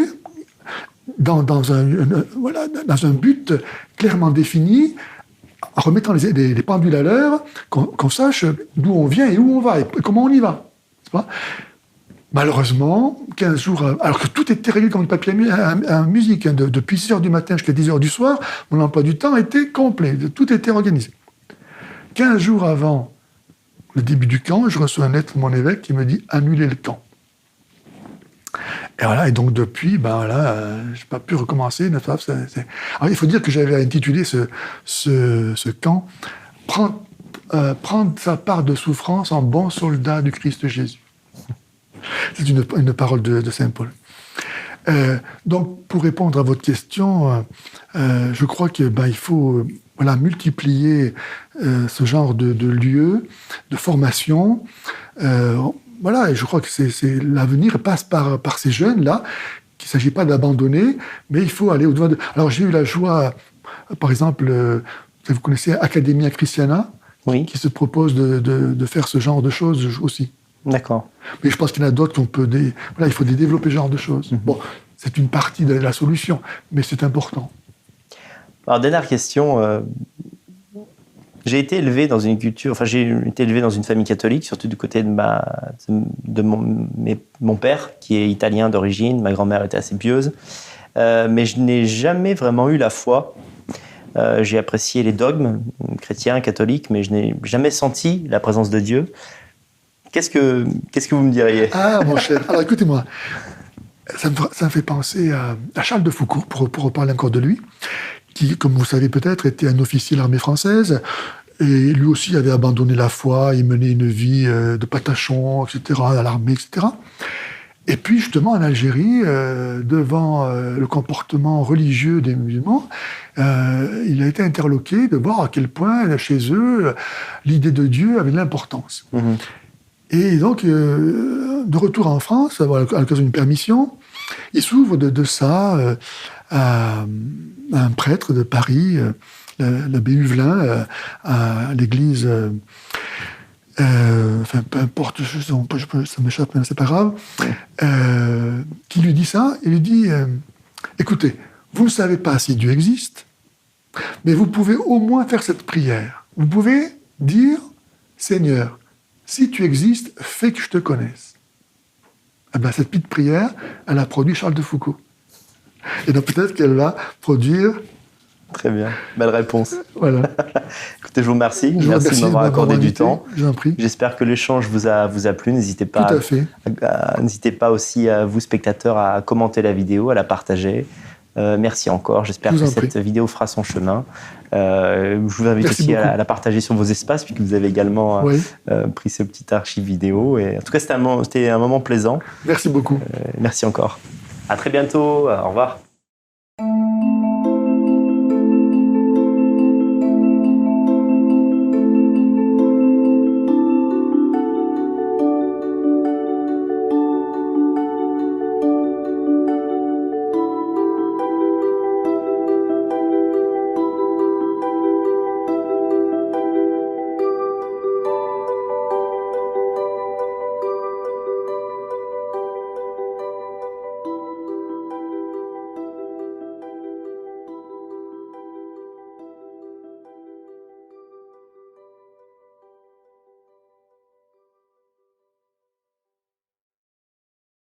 dans un but clairement défini, en remettant les pendules à l'heure, qu'on sache d'où on vient et où on va et comment on y va. C'est pas ? Malheureusement, 15 jours, alors que tout était réglé comme du papier à musique, hein, depuis 6h du matin jusqu'à 10h du soir, mon emploi du temps était complet, tout était organisé. 15 jours avant le début du camp, je reçois un lettre de mon évêque qui me dit « annulez le camp ». Et voilà, et donc depuis, je n'ai pas pu recommencer. Alors, il faut dire que j'avais intitulé ce camp « Prendre sa part de souffrance en bon soldat du Christ Jésus ». C'est une parole de saint Paul. Donc, pour répondre à votre question, je crois qu'il faut multiplier ce genre de lieux, de formation. Et je crois que l'avenir passe par ces jeunes-là, qu'il ne s'agit pas d'abandonner, mais il faut aller au-devant de... Alors, j'ai eu la joie, par exemple, vous connaissez Academia Christiana, oui, qui se propose de faire ce genre de choses aussi. D'accord. Mais je pense qu'il y en a d'autres qu'on peut... il faut développer ce genre de choses. Bon, c'est une partie de la solution, mais c'est important. Alors, dernière question. J'ai été élevé dans une culture... Enfin, j'ai été élevé dans une famille catholique, surtout du côté de mon père, qui est italien d'origine. Ma grand-mère était assez pieuse. Mais je n'ai jamais vraiment eu la foi. J'ai apprécié les dogmes chrétiens, catholiques, mais je n'ai jamais senti la présence de Dieu. Qu'est-ce que vous me diriez? Ah, mon cher, alors écoutez-moi, ça me fait penser à Charles de Foucauld, pour reparler encore de lui, qui, comme vous savez peut-être, était un officier de l'armée française, et lui aussi avait abandonné la foi, il menait une vie de patachon, etc., à l'armée, etc. Et puis, justement, en Algérie, devant le comportement religieux des musulmans, il a été interloqué de voir à quel point, chez eux, l'idée de Dieu avait de l'importance. Mmh. Et donc, de retour en France, à l'occasion d'une permission, il s'ouvre de ça à un prêtre de Paris, l'abbé Huvelin, à l'église... peu importe, ça m'échappe, mais c'est pas grave, qui lui dit ça, il lui dit écoutez, vous ne savez pas si Dieu existe, mais vous pouvez au moins faire cette prière. Vous pouvez dire Seigneur, si tu existes, fais que je te connaisse. Eh bien, cette petite prière, elle a produit Charles de Foucauld. Et donc peut-être qu'elle va produire... Très bien, belle réponse. Voilà. Écoutez, je vous remercie. Merci de m'avoir accordé du temps. Je vous en prie. J'espère que l'échange vous a plu. N'hésitez pas, tout à fait. N'hésitez pas aussi, vous spectateurs, à commenter la vidéo, à la partager. Merci encore. J'espère que cette vidéo fera son chemin. Je vous invite aussi à la partager sur vos espaces, puisque vous avez également pris ce petit archive vidéo. Et en tout cas, c'était un moment plaisant. Merci beaucoup. Merci encore. À très bientôt. Au revoir.